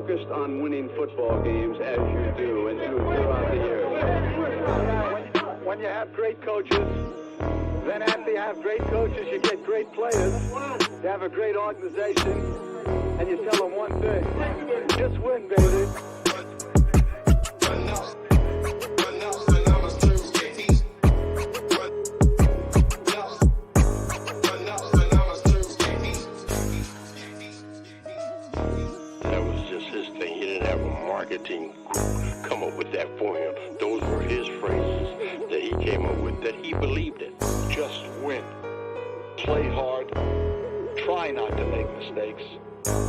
focused on winning football games as you do and do throughout the years. When you have great coaches, then after you have great coaches, you get great players. You have a great organization, and you tell them one thing: just win, baby. Marketing group come up with that for him. Those were his phrases that he came up with, that he believed in. Just win. Play hard. Try not to make mistakes.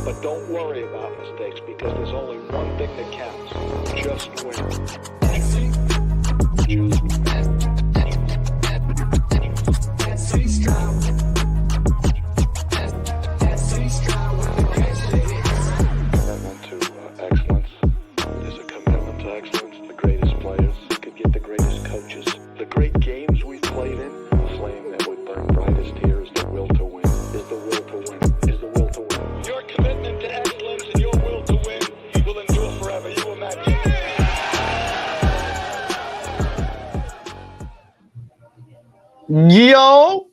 But don't worry about mistakes, because there's only one thing that counts. Just win. Just win. Yo,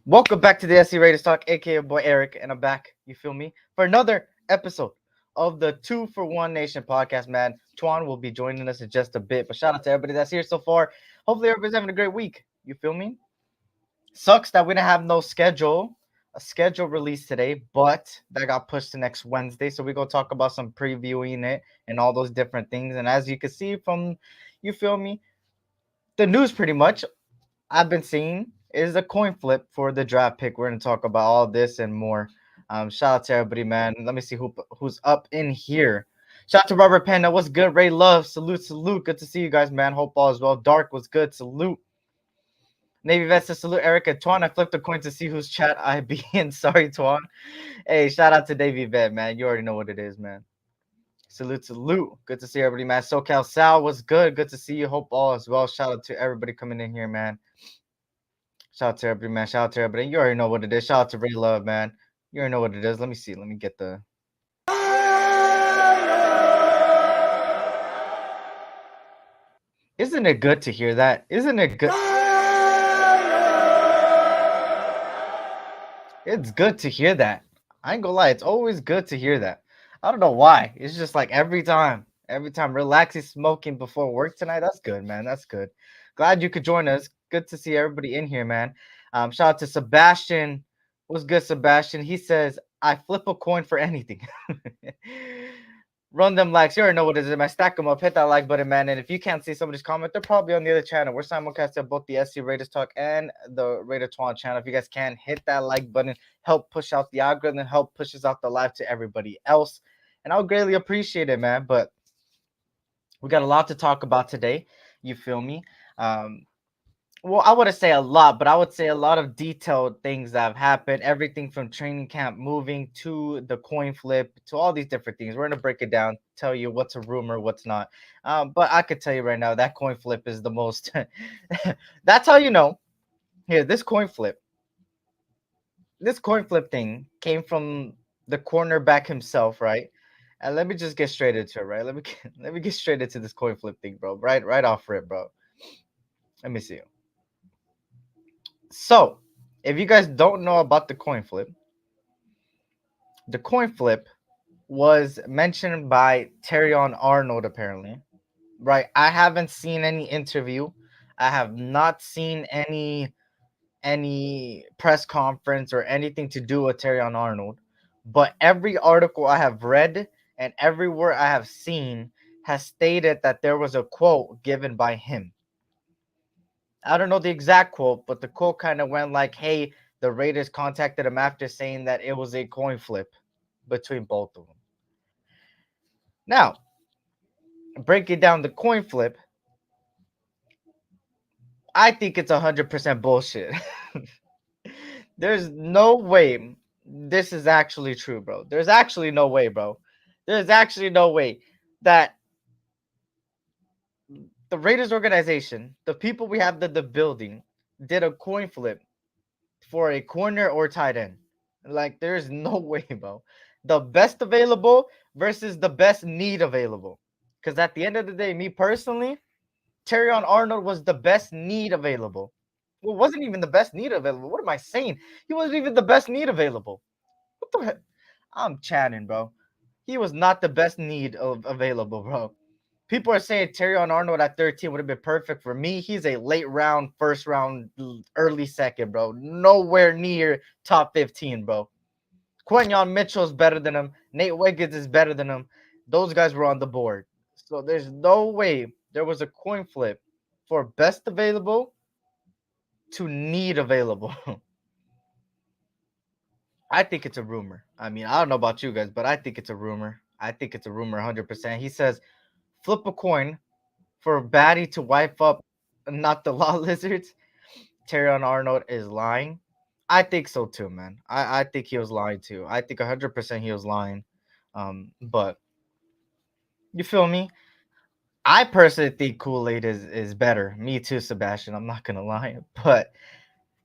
welcome back to the SC Raiders Talk, aka your boy Eric, and I'm back, you feel me, for another episode of the 2-for-1 Nation podcast, man. Twuan will be joining us in just a bit, but shout out to everybody that's here so far. Hopefully everybody's having a great week, you feel me? Sucks that we didn't have a schedule release today, but that got pushed to next Wednesday, so we're going to talk about some previewing it and all those different things. And as you can see from, you feel me, the news pretty much I've been seeing is a coin flip for the draft pick. We're going to talk about all this and more. Shout out to everybody, man. Let me see who's up in here. Shout out to Robert Pena. What's good? Ray Love. Salute. Good to see you guys, man. Hope all is well. Dark was good. Salute. Navy Vesta. Salute. Erica. Twuan. I flipped a coin to see whose chat I be in. Sorry, Twuan. Hey, shout out to Navy Vet, man. You already know what it is, man. Salute. Good to see everybody, man. SoCal Sal was good. Good to see you. Hope all is well. Shout out to everybody coming in here, man. Shout out to everybody, man. Shout out to everybody. You already know what it is. Shout out to Ray Love, man. You already know what it is. Let me see. Let me get the. Isn't it good to hear that? Isn't it good? It's good to hear that. I ain't gonna lie. It's always good to hear that. I don't know why. It's just like every time relaxing, smoking before work tonight. That's good, man. That's good. Glad you could join us. Good to see everybody in here, man. Shout out to Sebastian. What's good, Sebastian? He says, I flip a coin for anything. Run them likes. You already know what it is, man. Stack them up. Hit that like button, man. And if you can't see somebody's comment, they're probably on the other channel. We're simulcast at both the SC Raiders Talk and the Raider Twuan channel. If you guys can, hit that like button. Help push out the algorithm. Help pushes out the live to everybody else. And I'll greatly appreciate it, man. But we got a lot to talk about today. You feel me? Well, I wouldn't say a lot, but I would say a lot of detailed things that have happened. Everything from training camp moving to the coin flip to all these different things. We're going to break it down, tell you what's a rumor, what's not. But I could tell you right now, that coin flip is the most. That's how you know. Here, this coin flip thing came from the cornerback himself, right? And let me just get straight into it, right? Let me get straight into this coin flip thing, bro. Right off rip, bro. Let me see. So, if you guys don't know about the coin flip was mentioned by Terrion Arnold, apparently, right? I haven't seen any interview. I have not seen any press conference or anything to do with Terrion Arnold. But every article I have read and everywhere I have seen has stated that there was a quote given by him. I don't know the exact quote, but the quote kind of went like, hey, the Raiders contacted him after saying that it was a coin flip between both of them. Now, breaking down the coin flip, I think it's 100% bullshit. There's no way this is actually true, bro. There's actually no way, bro. There's actually no way that the Raiders organization, the people we have the building, did a coin flip for a corner or tight end. Like, there's no way, bro. the best available versus the best need available. Because at the end of the day, me personally, Terrion Arnold was the best need available. Well, wasn't even the best need available. What am I saying? He wasn't even the best need available. What the heck? I'm chatting, bro. He was not the best need of available, bro. People are saying Terrion Arnold at 13 would have been perfect for me. He's a late round, first round, early second, bro. Nowhere near top 15, bro. Quentin Mitchell's better than him. Nate Wiggins is better than him. Those guys were on the board. So there's no way there was a coin flip for best available to need available. I think it's a rumor. I mean, I don't know about you guys, but I think it's a rumor. I think it's a rumor 100%. He says, flip a coin for a baddie to wipe up not the law lizards. Terrion Arnold is lying. I think so too, man. I think he was lying too. I think 100% he was lying. But you feel me? I personally think Kool-Aid is better. Me too, Sebastian. I'm not gonna lie. But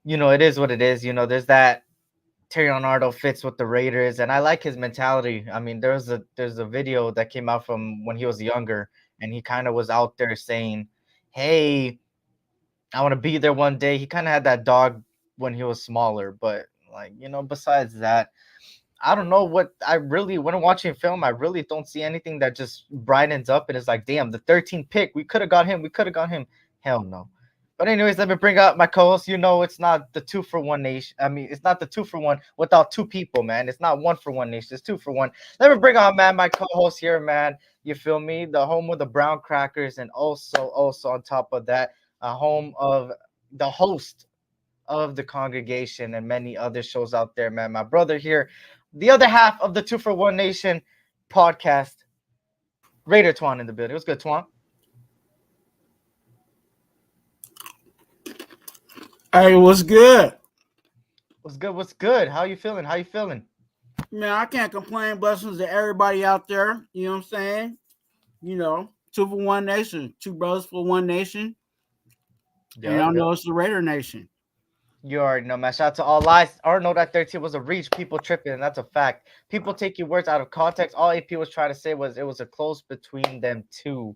it is what it is. There's that Terrion Arnold fits with the Raiders, and I like his mentality. I mean, there's a video that came out from when he was younger, and he kind of was out there saying, "Hey, I want to be there one day." He kind of had that dog when he was smaller, but besides that, I don't know what I really when I'm watching film, I really don't see anything that just brightens up and is like, damn, the 13th pick, we could have got him, we could have got him. Hell no. But anyways, let me bring out my co-host. It's not the 2-for-1 nation. I mean, it's not the 2-for-1 without two people, man. It's not 1-for-1 nation. It's 2-for-1. Let me bring out, man, my co-host here, man. You feel me? The home of the brown crackers, and also on top of that, a home of the host of the congregation and many other shows out there, man. My brother here, the other half of the 2-for-1 Nation podcast, Raider Twuan in the building. What's good, Twuan? Hey, what's good? What's good? What's good? How you feeling? How you feeling? Man, I can't complain. Blessings to everybody out there. You know what I'm saying? 2-for-1 nation. Two brothers for one nation. Yeah, and y'all know it's the Raider Nation. You already know, man. Shout out to all lies. Arnold at 13 was a reach. People tripping, and that's a fact. People take your words out of context. All AP was trying to say was it was a close between them two.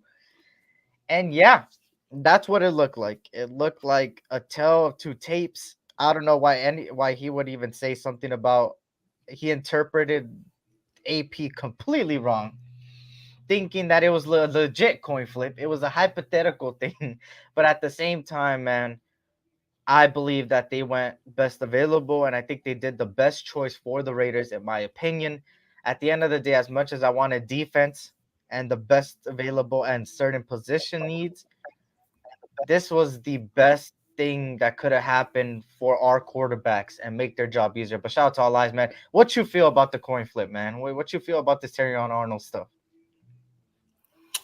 And yeah, that's what it looked like. It looked like a tale of two tapes. I don't know why he would even say something about he interpreted AP completely wrong, thinking that it was a legit coin flip. It was a hypothetical thing. But at the same time, man, I believe that they went best available, and I think they did the best choice for the Raiders, in my opinion. At the end of the day, as much as I wanted defense and the best available and certain position needs, this was the best thing that could have happened for our quarterbacks and make their job easier. But shout out to all eyes, man. What you feel about the coin flip, man? What you feel about this Terrion Arnold stuff?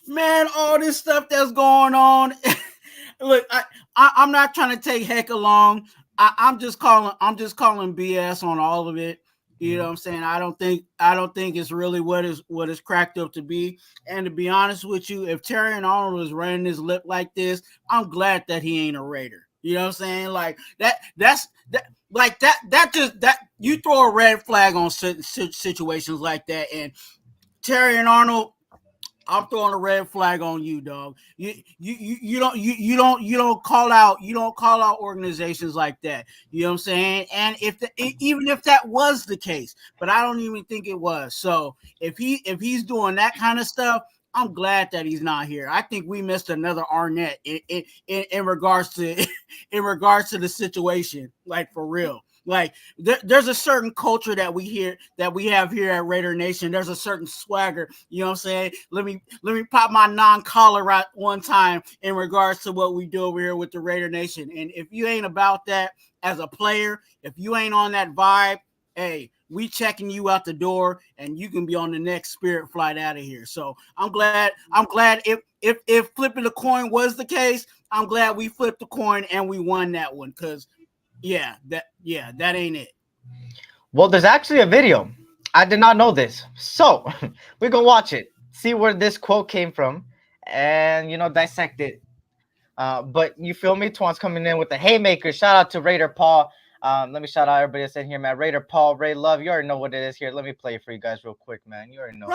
Man, all this stuff that's going on. Look, I'm not trying to take heck along. I'm just calling BS on all of it. You know what I'm saying? I don't think it's really what is cracked up to be. And to be honest with you, if Terrion Arnold is running his lip like this, I'm glad that he ain't a Raider. You know what I'm saying? Like that you throw a red flag on situations like that. And Terrion Arnold, I'm throwing a red flag on you, dog. You don't call out organizations like that. You know what I'm saying? And even if that was the case, but I don't even think it was. So if he's doing that kind of stuff, I'm glad that he's not here. I think we missed another Arnett in regards to the situation, like for real. Like there's a certain culture that we have here at Raider Nation. There's a certain swagger, you know what I'm saying? Let me pop my non-collar out one time in regards to what we do over here with the Raider Nation. And if you ain't about that as a player, if you ain't on that vibe, hey, we checking you out the door, and you can be on the next Spirit flight out of here. So I'm glad if flipping the coin was the case, I'm glad we flipped the coin and we won that one, because that ain't it. Well, there's actually a video. I did not know this. So we're going to watch it, see where this quote came from, and, dissect it. But you feel me? Twan's coming in with the haymaker. Shout out to Raider Paul. Let me shout out everybody that's in here, man. Raider Paul, Ray Love, you already know what it is here. Let me play it for you guys real quick, man. You already know.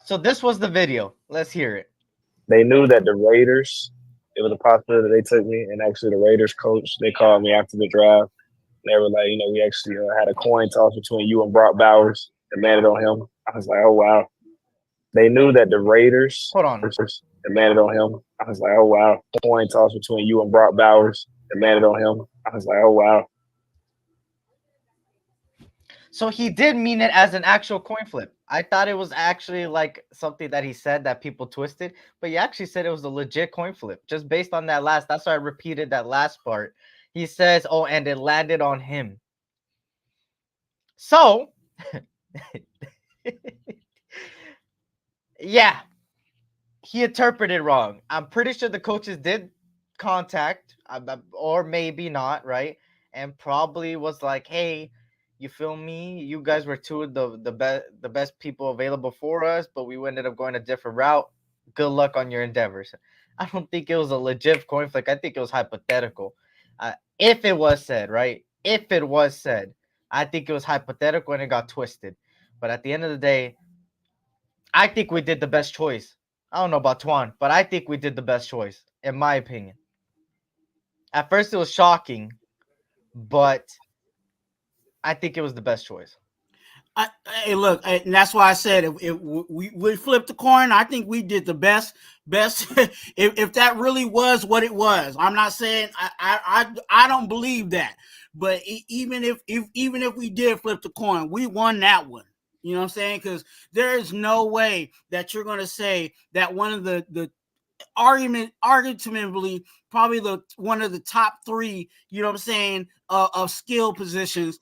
So this was the video. Let's hear it. They knew that the Raiders, it was a possibility they took me, and actually the Raiders coach, they called me after the draft. They were like, we actually had a coin toss between you and Brock Bowers and landed on him. I was like, oh, wow. They knew that the Raiders Hold on. and landed on him. I was like, oh, wow. Coin toss between you and Brock Bowers and landed on him. I was like, oh, wow. So he did mean it as an actual coin flip. I thought it was actually like something that he said that people twisted, but he actually said it was a legit coin flip just based on that last. That's why I repeated that last part. He says, oh, and it landed on him. So, yeah, he interpreted wrong. I'm pretty sure the coaches did contact, or maybe not, right? And probably was like, hey, you feel me? You guys were two of the best people available for us, but we ended up going a different route. Good luck on your endeavors. I don't think it was a legit coin flip. I think it was hypothetical. If it was said, right? If it was said, I think it was hypothetical and it got twisted. But at the end of the day, I think we did the best choice. I don't know about Twuan, but I think we did the best choice, in my opinion. At first, it was shocking, but I think it was the best choice. Hey, look, and that's why I said if we flipped the coin, I think we did the best. if that really was what it was, I'm not saying I don't believe that, but even if we did flip the coin, we won that one. You know what I'm saying? Because there is no way that you're going to say that one of the arguably probably one of the top three, you know what I'm saying, of skill positions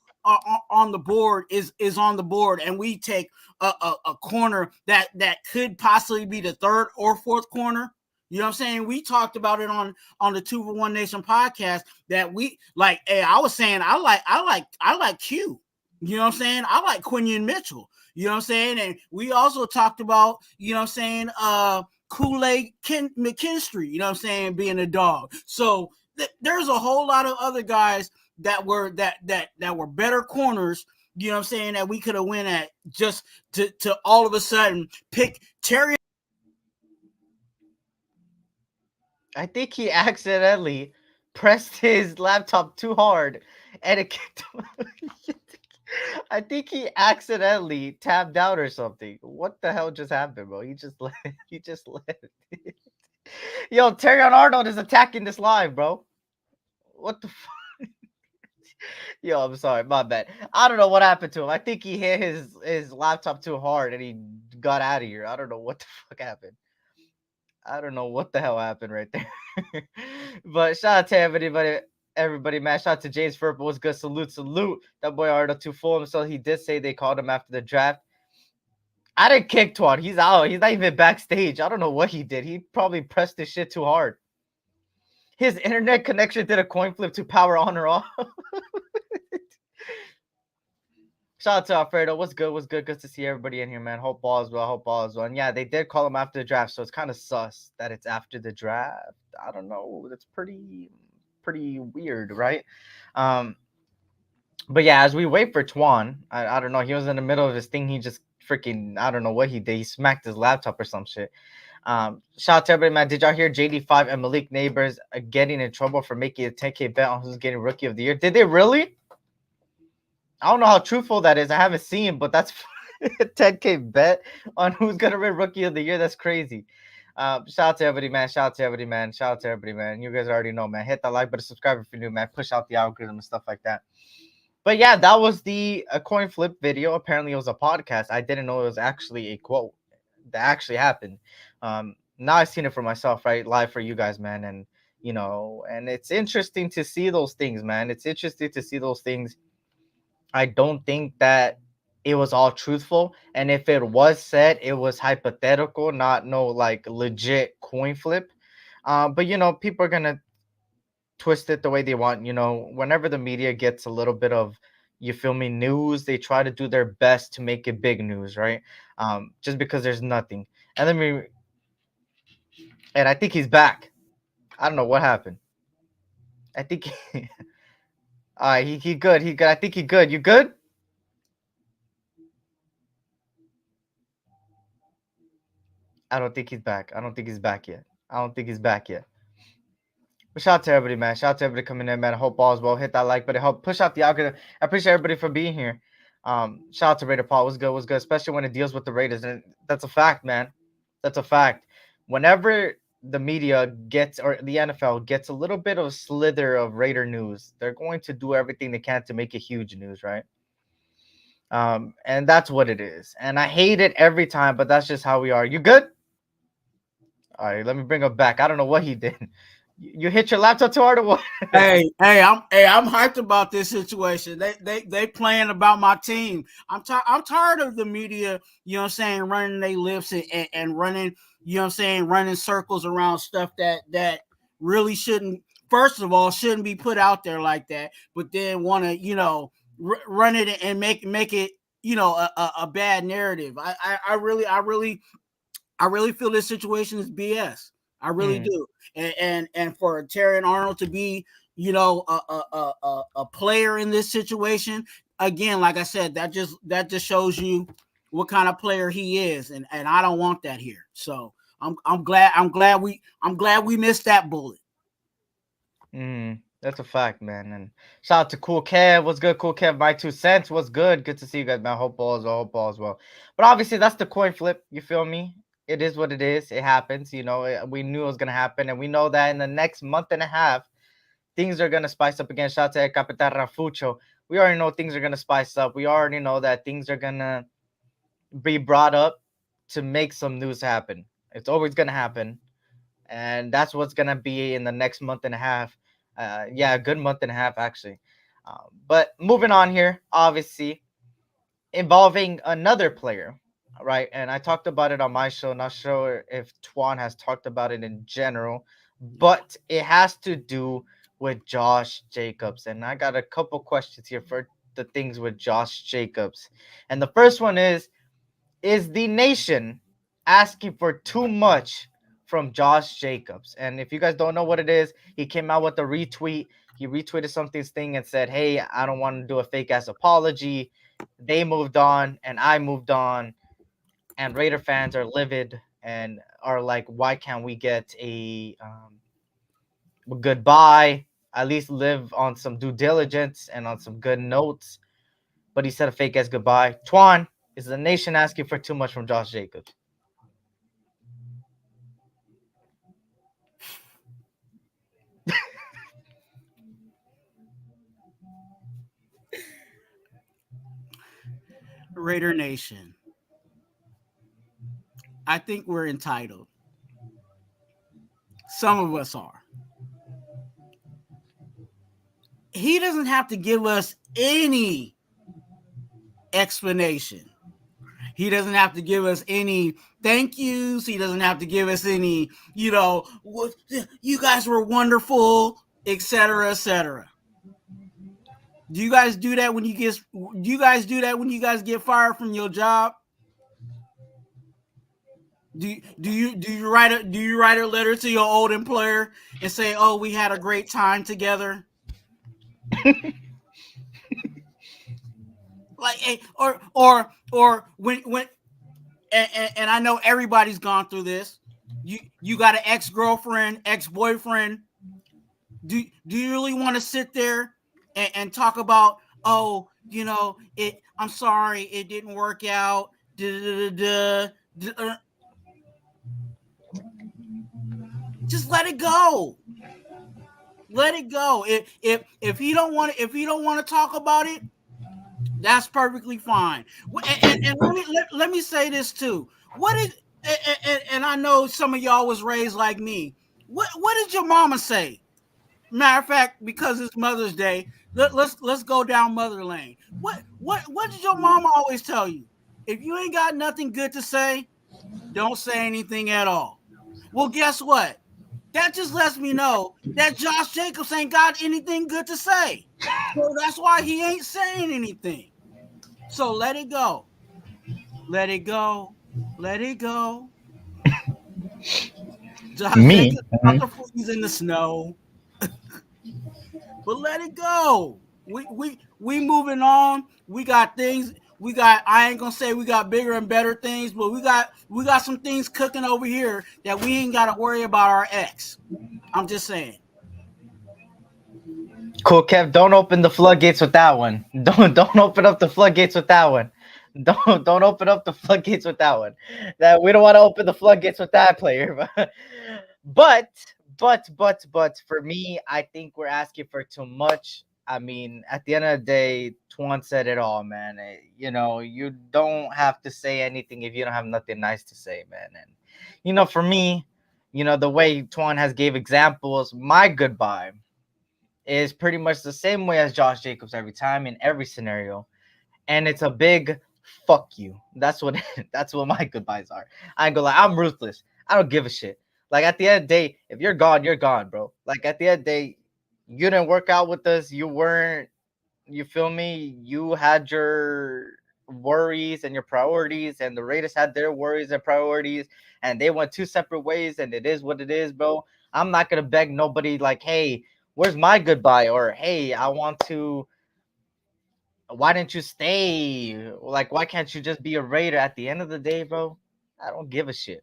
on the board is on the board, and we take a corner that could possibly be the third or fourth corner. You know what I'm saying? We talked about it on the 2 for 1 Nation podcast that we like. Hey, I was saying I like Q. You know what I'm saying? I like Quinion Mitchell. You know what I'm saying? And we also talked about, you know what I'm saying, Kool-Aid McKinstry, you know what I'm saying, being a dog. So there's a whole lot of other guys that were better corners, you know what I'm saying, that we could have went at just to all of a sudden pick Terry. I think he accidentally pressed his laptop too hard and it kicked him. I think he accidentally tapped out or something. What the hell just happened, bro? He just let Yo, Terrion Arnold is attacking this live, bro. What the fuck? Yo, I'm sorry, my bad. I don't know what happened to him. I think he hit his laptop too hard and he got out of here. I don't know what the fuck happened. I don't know what the hell happened right there. But shout out to everybody, man. Shout out to James Furp. Was good. Salute. That boy Arnold too full himself. He did say they called him after the draft. I didn't kick Twuan. He's out. He's not even backstage. I don't know what he did. He probably pressed his shit too hard. His internet connection did a coin flip to power on or off. Shout out to Alfredo. What's good? Good to see everybody in here, man. Hope all is well. And yeah, they did call him after the draft, so it's kind of sus that it's after the draft. I don't know. That's pretty weird, right? But yeah, as we wait for Twuan, I don't know. He was in the middle of his thing. He just freaking, I don't know what he did. He smacked his laptop or some shit. Shout out to everybody, man. Did y'all hear JD5 and Malik Neighbors are getting in trouble for making a 10K bet on who's getting Rookie of the Year? Did they really? I don't know how truthful that is. I haven't seen, but that's a 10K bet on who's gonna win Rookie of the Year. That's crazy. Shout out to everybody, man. Shout out to everybody, man. You guys already know, man. Hit that like button, subscribe if you're new, man. Push out the algorithm and stuff like that. But yeah, that was the coin flip video. Apparently, it was a podcast. I didn't know it was actually a quote that actually happened. Now I've seen it for myself, right? Live for you guys, man. And and it's interesting to see those things, man. It's interesting to see those things. I don't think that it was all truthful. And if it was said, it was hypothetical, not no like legit coin flip. But people are gonna twist it the way they want. Whenever the media gets a little bit of, you feel me, news, they try to do their best to make it big news, right? Just because there's nothing. And I think he's back. I don't know what happened. I think all right, he good. He good. I think he good. You good? I don't think he's back. I don't think he's back yet. I don't think he's back yet. But shout out to everybody, man. Shout out to everybody coming in, man. I hope all is well. Hit that like button. Help push out the algorithm. I appreciate everybody for being here. Shout out to Raider Paul. Was good. Was good. Especially when it deals with the Raiders, and that's a fact, man. That's a fact. Whenever the media gets or the NFL gets a little bit of a slither of Raider news, they're going to do everything they can to make it huge news, right? And that's what it is. And I hate it every time, but that's just how we are. You good? All right, let me bring him back. I don't know what he did. You hit your laptop too hard or what? I'm hyped about this situation. They playing about my team. I'm tired of the media, you know what I'm saying, running their lips and running, you know what I'm saying, running circles around stuff that really shouldn't, first of all, shouldn't be put out there like that, but then want to, you know, run it and make it, you know, a bad narrative. I really feel this situation is BS. I really do. And for Terry and Arnold to be, you know, a player in this situation, again, like I said, that just shows you what kind of player he is, and I don't want that here. So I'm glad we missed that bullet. That's a fact, man. And shout out to Cool Kev. What's good, Cool Kev? My 2 cents. What's good? Good to see you guys, man. Hope all is well. Hope all is well. But obviously, that's the coin flip. You feel me? It is what it is. It happens. You know, we knew it was gonna happen, and we know that in the next month and a half, things are gonna spice up again. Shout out to El Capitan Rafucho. We already know things are gonna spice up. We already know that things are gonna be brought up to make some news happen. It's always gonna happen, and that's what's gonna be in the next month and a half. Yeah, a good month and a half actually. But moving on here, obviously involving another player, right? And I talked about it on my show. Not sure if Twuan has talked about it in general, but it has to do with Josh Jacobs. And I got a couple questions here for the things with Josh Jacobs. And the first one is the nation asking for too much from Josh Jacobs? And if you guys don't know what it is, he came out with a retweet. He retweeted something's thing and said, "Hey, I don't want to do a fake ass apology." They moved on, and I moved on, and Raider fans are livid and are like, "Why can't we get a goodbye? At least live on some due diligence and on some good notes." But he said a fake ass goodbye. Twuan, is the nation asking for too much from Josh Jacobs? Raider Nation, I think we're entitled. Some of us are. He doesn't have to give us any explanation. He doesn't have to give us any thank yous. He doesn't have to give us any, you know, you guys were wonderful, etc., etc. Do you guys do that when you get fired from your job? Do you write a letter to your old employer and say, "Oh, we had a great time together"? Like, or when and I know everybody's gone through this. You got an ex-girlfriend, ex-boyfriend. Do you really want to sit there and talk about, "Oh, you know, I'm sorry, it didn't work out." Just let it go. Let it go. If you don't want to talk about it, that's perfectly fine. And let me say this too. And I know some of y'all was raised like me. What did your mama say? Matter of fact, because it's Mother's Day, let's go down Mother Lane. What did your mama always tell you? If you ain't got nothing good to say, don't say anything at all. Well, guess what? That just lets me know that Josh Jacobs ain't got anything good to say. So that's why he ain't saying anything. So let it go. Let it go. Let it go. Josh Me? Jacobs about to freeze in the snow. But let it go. We moving on. We got things. We got. I ain't gonna say we got bigger and better things, but we got some things cooking over here that we ain't got to worry about our ex. I'm just saying. Cool, Kev. Don't open the floodgates with that one. Don't open up the floodgates with that one. Don't open up the floodgates with that one. That we don't want to open the floodgates with that player. But but for me, I think we're asking for too much. I mean, at the end of the day, Twan said it all, man. You know, you don't have to say anything if you don't have nothing nice to say, man. And you know, for me, you know, the way Twan has gave examples, my goodbye is pretty much the same way as Josh Jacobs every time in every scenario, and it's a big fuck you. That's what that's what my goodbyes are. I ain't gonna lie, I'm ruthless. I don't give a shit. Like at the end of the day, if you're gone, bro. Like at the end of the day, you didn't work out with us. You weren't. You feel me? You had your worries and your priorities, and the Raiders had their worries and priorities, and they went two separate ways. And it is what it is, bro. I'm not gonna beg nobody like, hey, where's my goodbye? Or hey, I want to. Why didn't you stay? Like, why can't you just be a Raider at the end of the day, bro? I don't give a shit.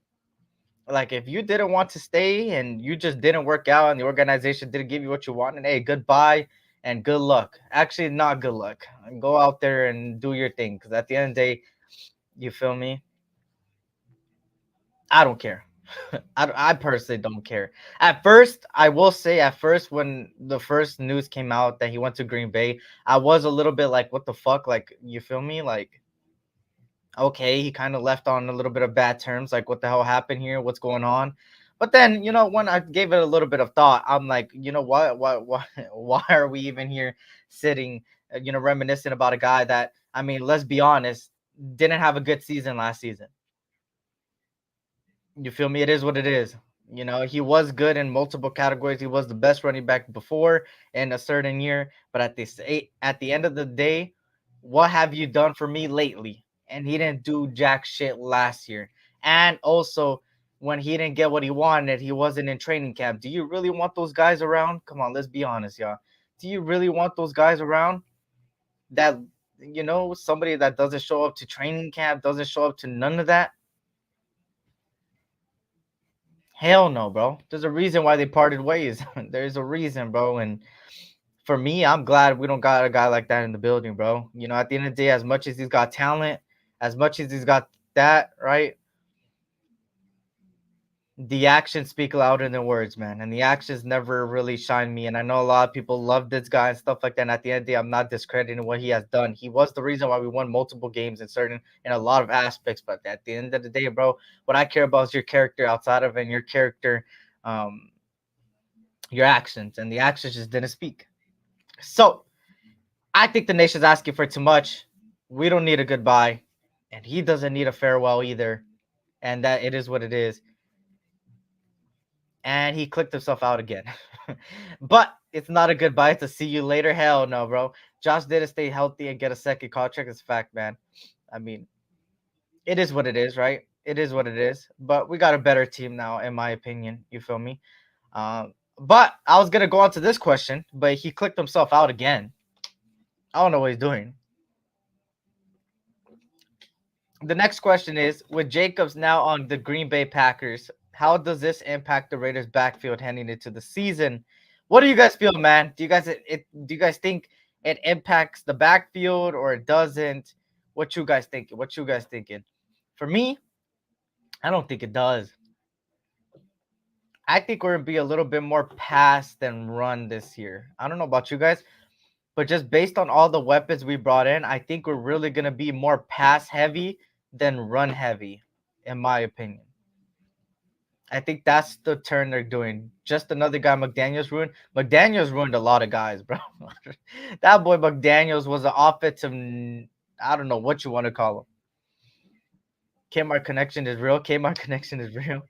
Like, if you didn't want to stay and you just didn't work out and the organization didn't give you what you wanted, hey, goodbye and good luck. Actually, not good luck. Go out there and do your thing. Because at the end of the day, you feel me? I don't care. I personally don't care. At first, I will say, at first, when the first news came out that he went to Green Bay, I was a little bit like, what the fuck? Like, you feel me? Like, okay, he kind of left on a little bit of bad terms. Like, what the hell happened here? What's going on? But then, you know, when I gave it a little bit of thought, I'm like, you know what? Why are we even here sitting, you know, reminiscing about a guy that, I mean, let's be honest, didn't have a good season last season. You feel me? It is what it is. You know, he was good in multiple categories. He was the best running back before in a certain year. But at the end of the day, what have you done for me lately? And he didn't do jack shit last year. And also, when he didn't get what he wanted, he wasn't in training camp. Do you really want those guys around? Come on, let's be honest, y'all. Do you really want those guys around? That, you know, somebody that doesn't show up to training camp, doesn't show up to none of that? Hell no, bro. There's a reason why they parted ways. There's a reason, bro. And for me, I'm glad we don't got a guy like that in the building, bro. You know, at the end of the day, as much as he's got talent, as much as he's got that, right? The actions speak louder than words, man. And the actions never really shine me. And I know a lot of people love this guy and stuff like that. And at the end of the day, I'm not discrediting what he has done. He was the reason why we won multiple games in a lot of aspects. But at the end of the day, bro, what I care about is your character outside of it, and your character, um, your actions. And the actions just didn't speak. So I think the nation's asking for too much. We don't need a goodbye. And he doesn't need a farewell either. And that it is what it is. And he clicked himself out again. But it's not a goodbye. It's a see you later. Hell no, bro. Josh didn't stay healthy and get a second contract. It's a fact, man. I mean, it is what it is, right? It is what it is. But we got a better team now, in my opinion. You feel me? But I was gonna go on to this question, but he clicked himself out again. I don't know what he's doing. The next question is, with Jacobs now on the Green Bay Packers, how does this impact the Raiders' backfield heading into the season? What do you guys feel, man? Do you guys think it impacts the backfield or it doesn't? What you guys thinking? What you guys thinking? For me, I don't think it does. I think we're gonna be a little bit more pass than run this year. I don't know about you guys, but just based on all the weapons we brought in, I think we're really gonna be more pass heavy than run heavy, in my opinion. I think that's the turn they're doing. Just another guy McDaniels ruined. McDaniels ruined a lot of guys, bro. That boy McDaniels was an offensive, I don't know what you want to call him. Kmart connection is real. Kmart connection is real.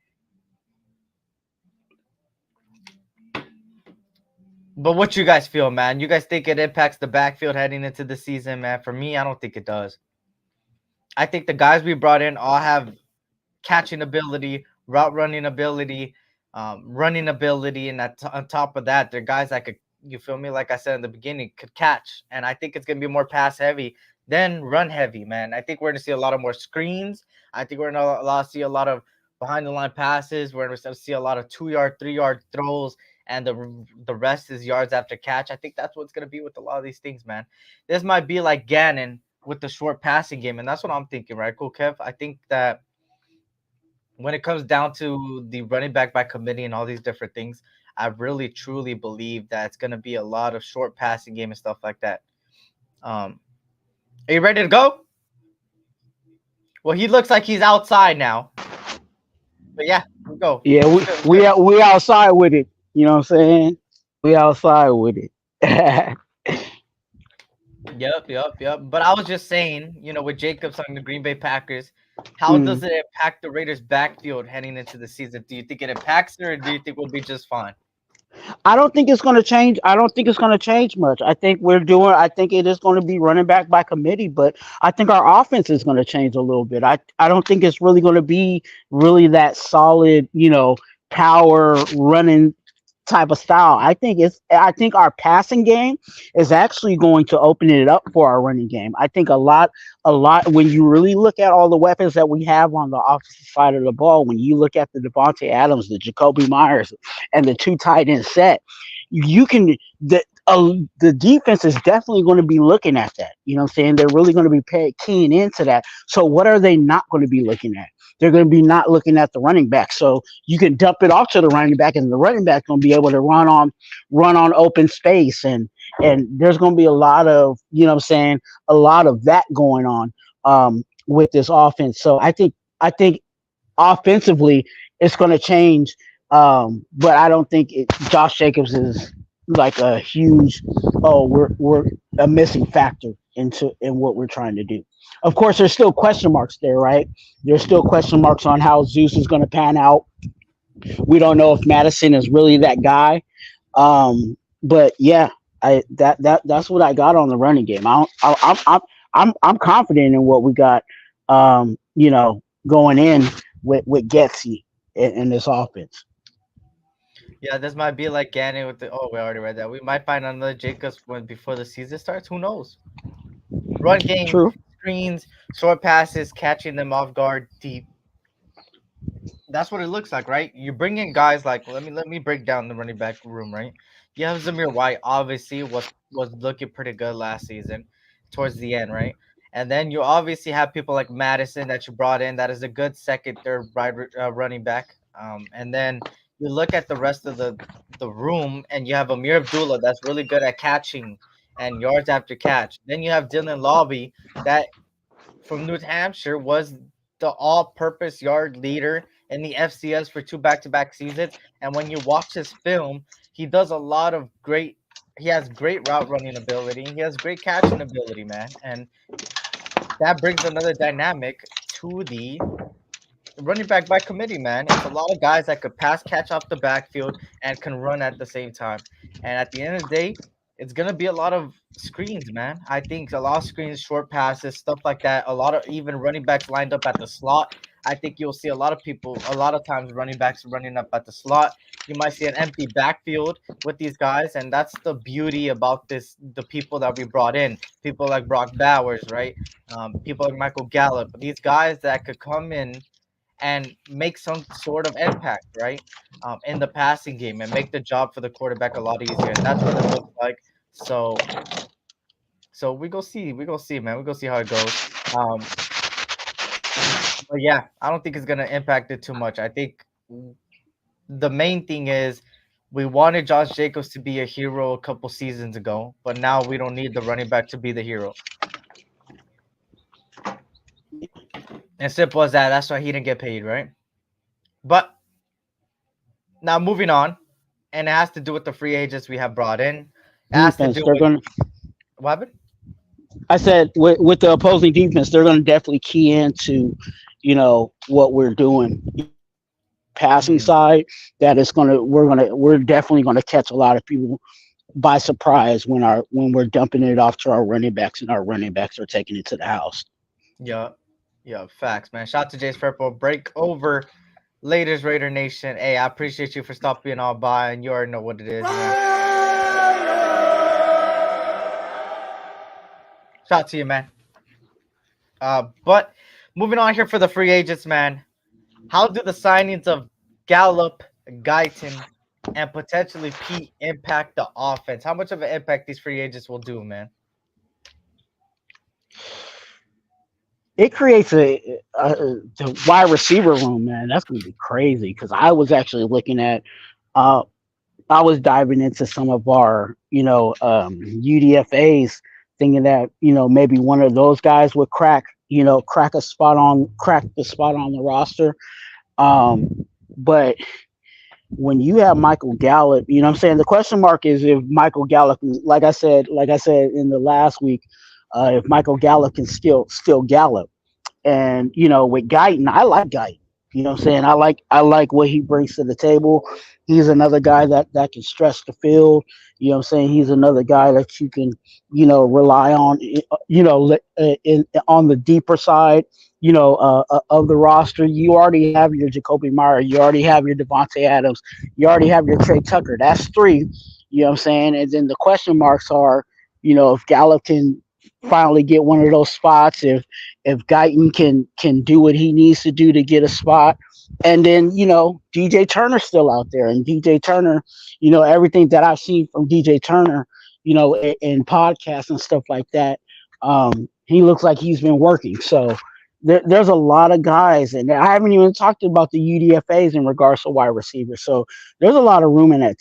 But what you guys feel, man? You guys think it impacts the backfield heading into the season, man? For me, I don't think it does. I think the guys we brought in all have catching ability, route running ability, running ability, and on top of that, they're guys that could, you feel me? Like I said in the beginning, could catch, and I think it's gonna be more pass heavy than run heavy, man. I think we're gonna see a lot of more screens. I think we're gonna see a lot of behind the line passes. We're gonna see a lot of 2 yard, 3 yard throws, and the rest is yards after catch. I think that's what's gonna be with a lot of these things, man. This might be like Gannon with the short passing game, and that's what I'm thinking, right? Cool, Kev. I think that when it comes down to the running back by committee and all these different things, I really truly believe that it's gonna be a lot of short passing game and stuff like that. Are you ready to go? Well, he looks like he's outside now. But yeah, we go. Yeah, we outside with it. You know what I'm saying? We outside with it. Yep. But I was just saying, with Jacobs on the Green Bay Packers, how does it impact the Raiders' backfield heading into the season? Do you think it impacts it, or do you think we'll be just fine? I don't think it's going to change. I don't think it's going to change much. I think it is going to be running back by committee, but I think our offense is going to change a little bit. I don't think it's really going to be really that solid, power running type of style. I think our passing game is actually going to open it up for our running game. I think a lot when you really look at all the weapons that we have on the offensive side of the ball, when you look at the Devontae Adams, the Jacoby Myers, and the two tight end set, you can the defense is definitely going to be looking at that. You know what I'm saying? They're really going to be keying into that. So what are they not going to be looking at? They're going to be not looking at the running back. So you can dump it off to the running back, and the running back going to be able to run on open space. And there's going to be a lot of, a lot of that going on with this offense. So I think offensively it's going to change. But I don't think Josh Jacobs is like a huge, we're a missing factor in what we're trying to do. Of course, there's still question marks there, right? There's still question marks on how Zeus is going to pan out. We don't know if Madison is really that guy. But yeah, that's what I got on the running game. I'm confident in what we got. Going in with Getsy in this offense. Yeah, this might be like Gannon with we already read that. We might find another Jacobs before the season starts. Who knows? Run game, True. Screens, short passes, catching them off guard deep. That's what it looks like, right? You bring in guys like let me break down the running back room, right? You have Zamir White, obviously was looking pretty good last season, towards the end, right? And then you obviously have people like Madison that you brought in. That is a good second, third running back. And then you look at the rest of the room, and you have Amir Abdullah that's really good at catching and yards after catch. Then you have Dylan Lobby that from New Hampshire was the all-purpose yard leader in the FCS for 2 back-to-back seasons. And when you watch his film, he does a lot of great. He has great route running ability. He has great catching ability, man. And that brings another dynamic to the running back by committee, man. It's a lot of guys that could pass catch off the backfield and can run at the same time. And at the end of the day, it's gonna be a lot of screens, man. I think a lot of screens, short passes, stuff like that. A lot of even running backs lined up at the slot. I think you'll see a lot of times running backs running up at the slot. You might see an empty backfield with these guys, and that's the beauty about the people that we brought in. People like Brock Bowers, right? People like Michael Gallup. These guys that could come in and make some sort of impact, right, in the passing game and make the job for the quarterback a lot easier. And that's what it looks like. So we go see, man. We go see how it goes. But yeah, I don't think it's gonna impact it too much. I think the main thing is we wanted Josh Jacobs to be a hero a couple seasons ago, but now we don't need the running back to be the hero. As simple as that. That's why he didn't get paid, right? But now moving on, and it has to do with the free agents we have brought in. It has to do with what happened? I said with the opposing defense, they're going to definitely key into, what we're doing. Passing side, we're definitely going to catch a lot of people by surprise when we're dumping it off to our running backs, and our running backs are taking it to the house. Yeah, facts, man. Shout out to Jace Purple. Break over Latest Raider Nation. Hey, I appreciate you for stopping all by, and you already know what it is, man. Shout out to you, man. But moving on here for the free agents, man. How do the signings of Gallup, Guyton, and potentially Pete impact the offense? How much of an impact these free agents will do, man? It creates the wide receiver room, man. That's gonna be crazy because I was actually looking at, uh, I was diving into some of our, UDFA's, thinking that maybe one of those guys would crack the spot on the roster. But when you have Michael Gallup, you know what I'm saying? The question mark is if Michael Gallup, like I said in the last week, if Michael Gallup can still Gallup. And with Guyton, I like Guyton. You know what I'm saying? I like what he brings to the table. He's another guy that can stretch the field. You know what I'm saying? He's another guy that you can, rely on, on the deeper side, of the roster. You already have your Jacoby Meyer. You already have your Devontae Adams. You already have your Trey Tucker. That's three. You know what I'm saying? And then the question marks are, if Gallup can finally get one of those spots, if Guyton can do what he needs to do to get a spot, and then DJ Turner's still out there, and DJ Turner, everything that I've seen from DJ Turner, in podcasts and stuff like that, he looks like he's been working. So there's a lot of guys, and I haven't even talked about the UDFA's in regards to wide receivers. So there's a lot of room in that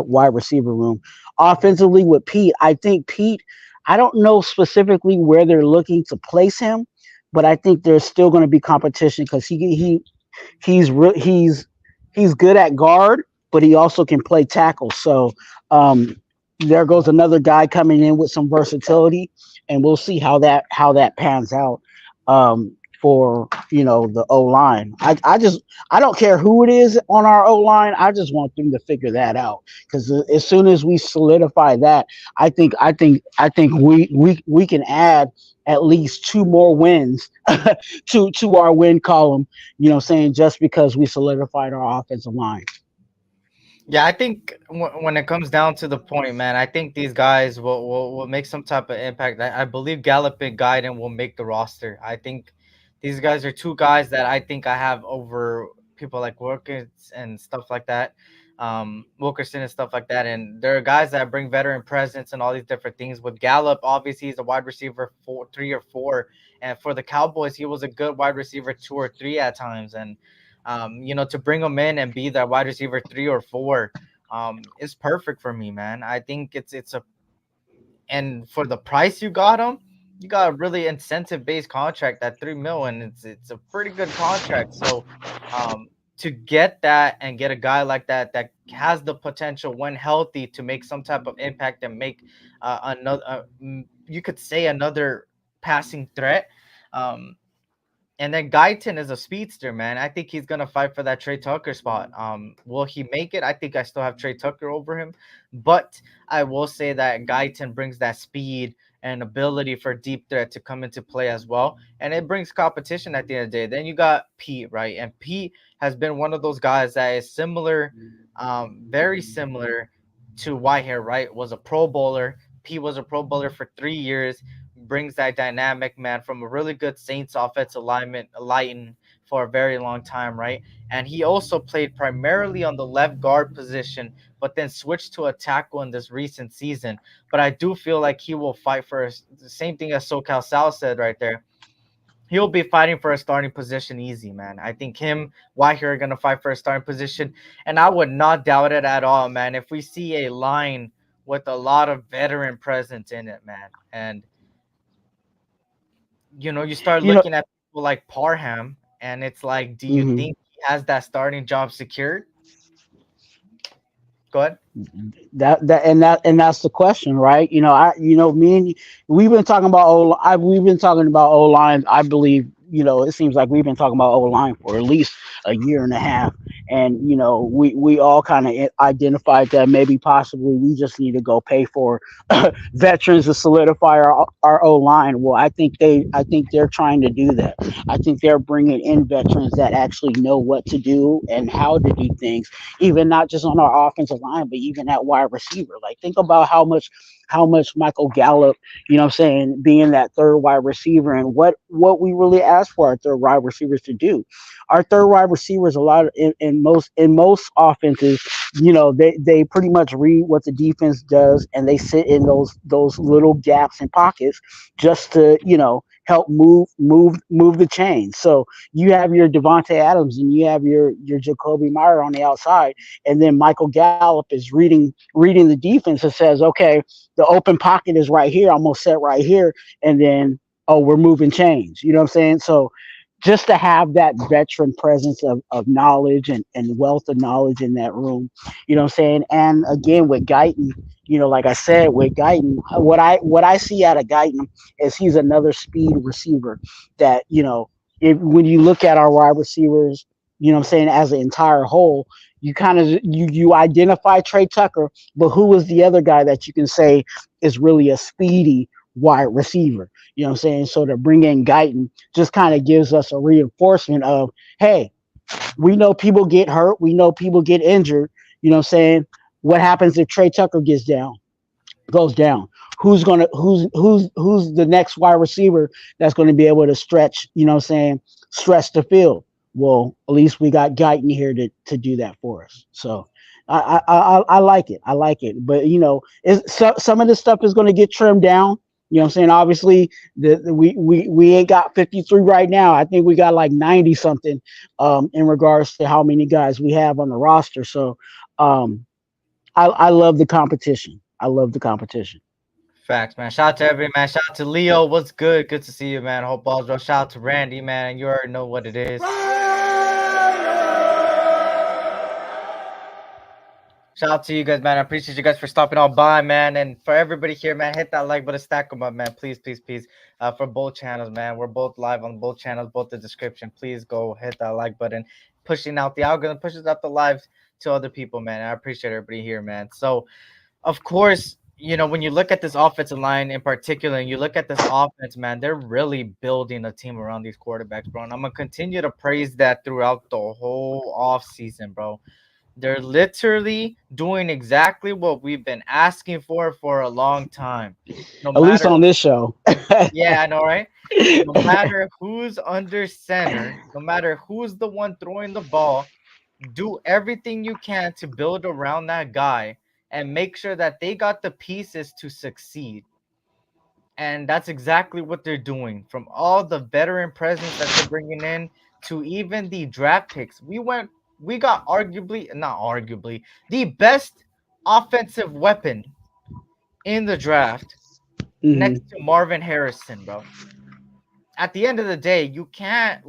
wide receiver room. Offensively with Pete, I think Pete, I don't know specifically where they're looking to place him, but I think there's still going to be competition because he's good at guard, but he also can play tackle. So there goes another guy coming in with some versatility, and we'll see how that pans out. For the O line. I don't care who it is on our O line. I just want them to figure that out because as soon as we solidify that, I think we can add at least 2 more wins to our win column. Saying just because we solidified our offensive line. Yeah, I think when it comes down to the point, man, I think these guys will make some type of impact. I believe Gallup and Guyton will make the roster. I think these guys are 2 guys that I think I have over people like Wilkins and stuff like that, Wilkerson and stuff like that. And there are guys that bring veteran presence and all these different things. With Gallup, obviously, he's a wide receiver 3 or 4. And for the Cowboys, he was a good wide receiver 2 or 3 at times. And to bring him in and be that wide receiver 3 or 4 is perfect for me, man. I think and for the price you got him, you got a really incentive based contract at $3 million. It's a pretty good contract. So to get that and get a guy like that has the potential when healthy to make some type of impact and make another you could say another passing threat. And then Guyton is a speedster, man. I think he's gonna fight for that Trey Tucker spot. Will he make it? I think I still have Trey Tucker over him, but I will say that Guyton brings that speed and ability for deep threat to come into play as well, and it brings competition at the end of the day. Then you got Pete, right? And Pete has been one of those guys that is similar, very similar to Whitehair, right? Was a Pro Bowler. Pete was a Pro Bowler for 3 years. Brings that dynamic, man, from a really good Saints offensive lineman for a very long time, right? And he also played primarily on the left guard position, but then switched to a tackle in this recent season. But I do feel like he will fight for the same thing as SoCal Sal said right there. He'll be fighting for a starting position easy, man. I think him, Whitehair are going to fight for a starting position. And I would not doubt it at all, man, if we see a line with a lot of veteran presence in it, man. And you start looking at people like Parham, and it's like, do you think he has that starting job secured? Go ahead. That's the question, right? Me and we've been talking about we've been talking about O line. I believe it seems like we've been talking about O-line for at least a year and a half. And, we all kind of identified that maybe possibly we just need to go pay for veterans to solidify our O-line. Well, I think they're trying to do that. I think they're bringing in veterans that actually know what to do and how to do things, even not just on our offensive line, but even at wide receiver. Like, think about how much Michael Gallup, I'm saying, being that third wide receiver, and what we really asked for our third wide receivers to do. Our third wide receivers, a lot of, in most offenses, they pretty much read what the defense does, and they sit in those little gaps and pockets just to help move the chain. So you have your Devontae Adams and you have your Jacoby Meyer on the outside, and then Michael Gallup is reading the defense and says, okay, the open pocket is right here. I'm gonna set right here, and then we're moving chains. You know what I'm saying? So just to have that veteran presence of knowledge and wealth of knowledge in that room, what I'm saying? And again, with Guyton, like I said, with Guyton, what I see out of Guyton is he's another speed receiver that, when you look at our wide receivers, what I'm saying, as an entire whole, you kind of you identify Trey Tucker, but who is the other guy that you can say is really a speedy wide receiver? You know what I'm saying? So to bring in Guyton just kind of gives us a reinforcement of, hey, we know people get hurt, we know people get injured. You know what I'm saying? What happens if Trey Tucker goes down? Who's the next wide receiver that's going to be able to stretch, stretch the field? Well, at least we got Guyton here to do that for us. So I like it. I like it. But some of this stuff is going to get trimmed down. You know what I'm saying? Obviously, we ain't got 53 right now. I think we got like 90 something in regards to how many guys we have on the roster. So I love the competition. I love the competition. Facts, man. Shout out to everybody, man. Shout out to Leo. What's good? Good to see you, man. Hope all's well. Shout out to Randy, man. You already know what it is. Shout out to you guys, man. I appreciate you guys for stopping on by, man. And for everybody here, man, hit that like button, stack them up, man. Please, please, please. For both channels, man. We're both live on both channels, both the description. Please go hit that like button. Pushing out the algorithm, pushes out the live to other people, man. I appreciate everybody here, man. So, of course, when you look at this offensive line in particular, and you look at this offense, man, they're really building a team around these quarterbacks, bro. And I'm going to continue to praise that throughout the whole offseason, bro. They're literally doing exactly what we've been asking for a long time. At least on this show. Yeah, I know, right? No matter who's under center, no matter who's the one throwing the ball, do everything you can to build around that guy and make sure that they got the pieces to succeed. And that's exactly what they're doing. From all the veteran presence that they're bringing in to even the draft picks. We got not arguably, the best offensive weapon in the draft next to Marvin Harrison, bro. At the end of the day, you can't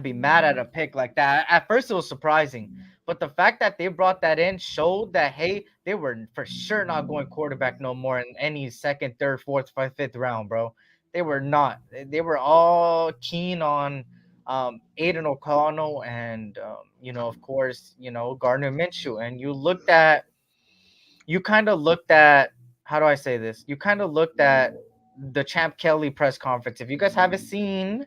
be mad at a pick like that. At first, it was surprising. But the fact that they brought that in showed that, hey, they were for sure not going quarterback no more in any second, third, fourth, fifth round, bro. They were not. They were all keen on Aiden O'Connell and, of course, Gardner Minshew. And you kind of looked at, how do I say this? You kind of looked at the Champ Kelly press conference. If you guys haven't seen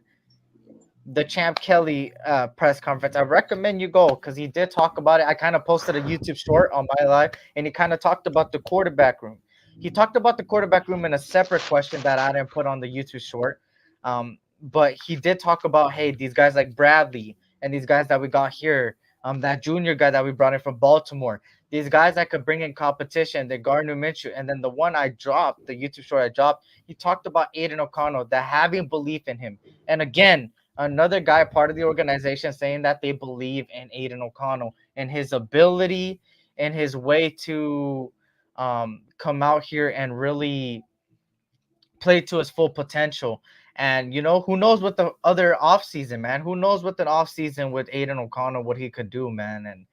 the Champ Kelly press conference, I recommend you go because he did talk about it. I kind of posted a YouTube short on my live, and he kind of talked about the quarterback room. He talked about the quarterback room in a separate question that I didn't put on the YouTube short. But he did talk about, hey, these guys like Bradley and these guys that we got here, that junior guy that we brought in from Baltimore, these guys that could bring in competition, the Gardner Minshew, and then the one I dropped, the YouTube short I dropped, he talked about Aiden O'Connell, that having belief in him. And again, another guy part of the organization saying that they believe in Aiden O'Connell and his ability and his way to come out here and really play to his full potential. And, who knows what the other offseason, man? Who knows what the offseason with Aiden O'Connell, what he could do, man? And,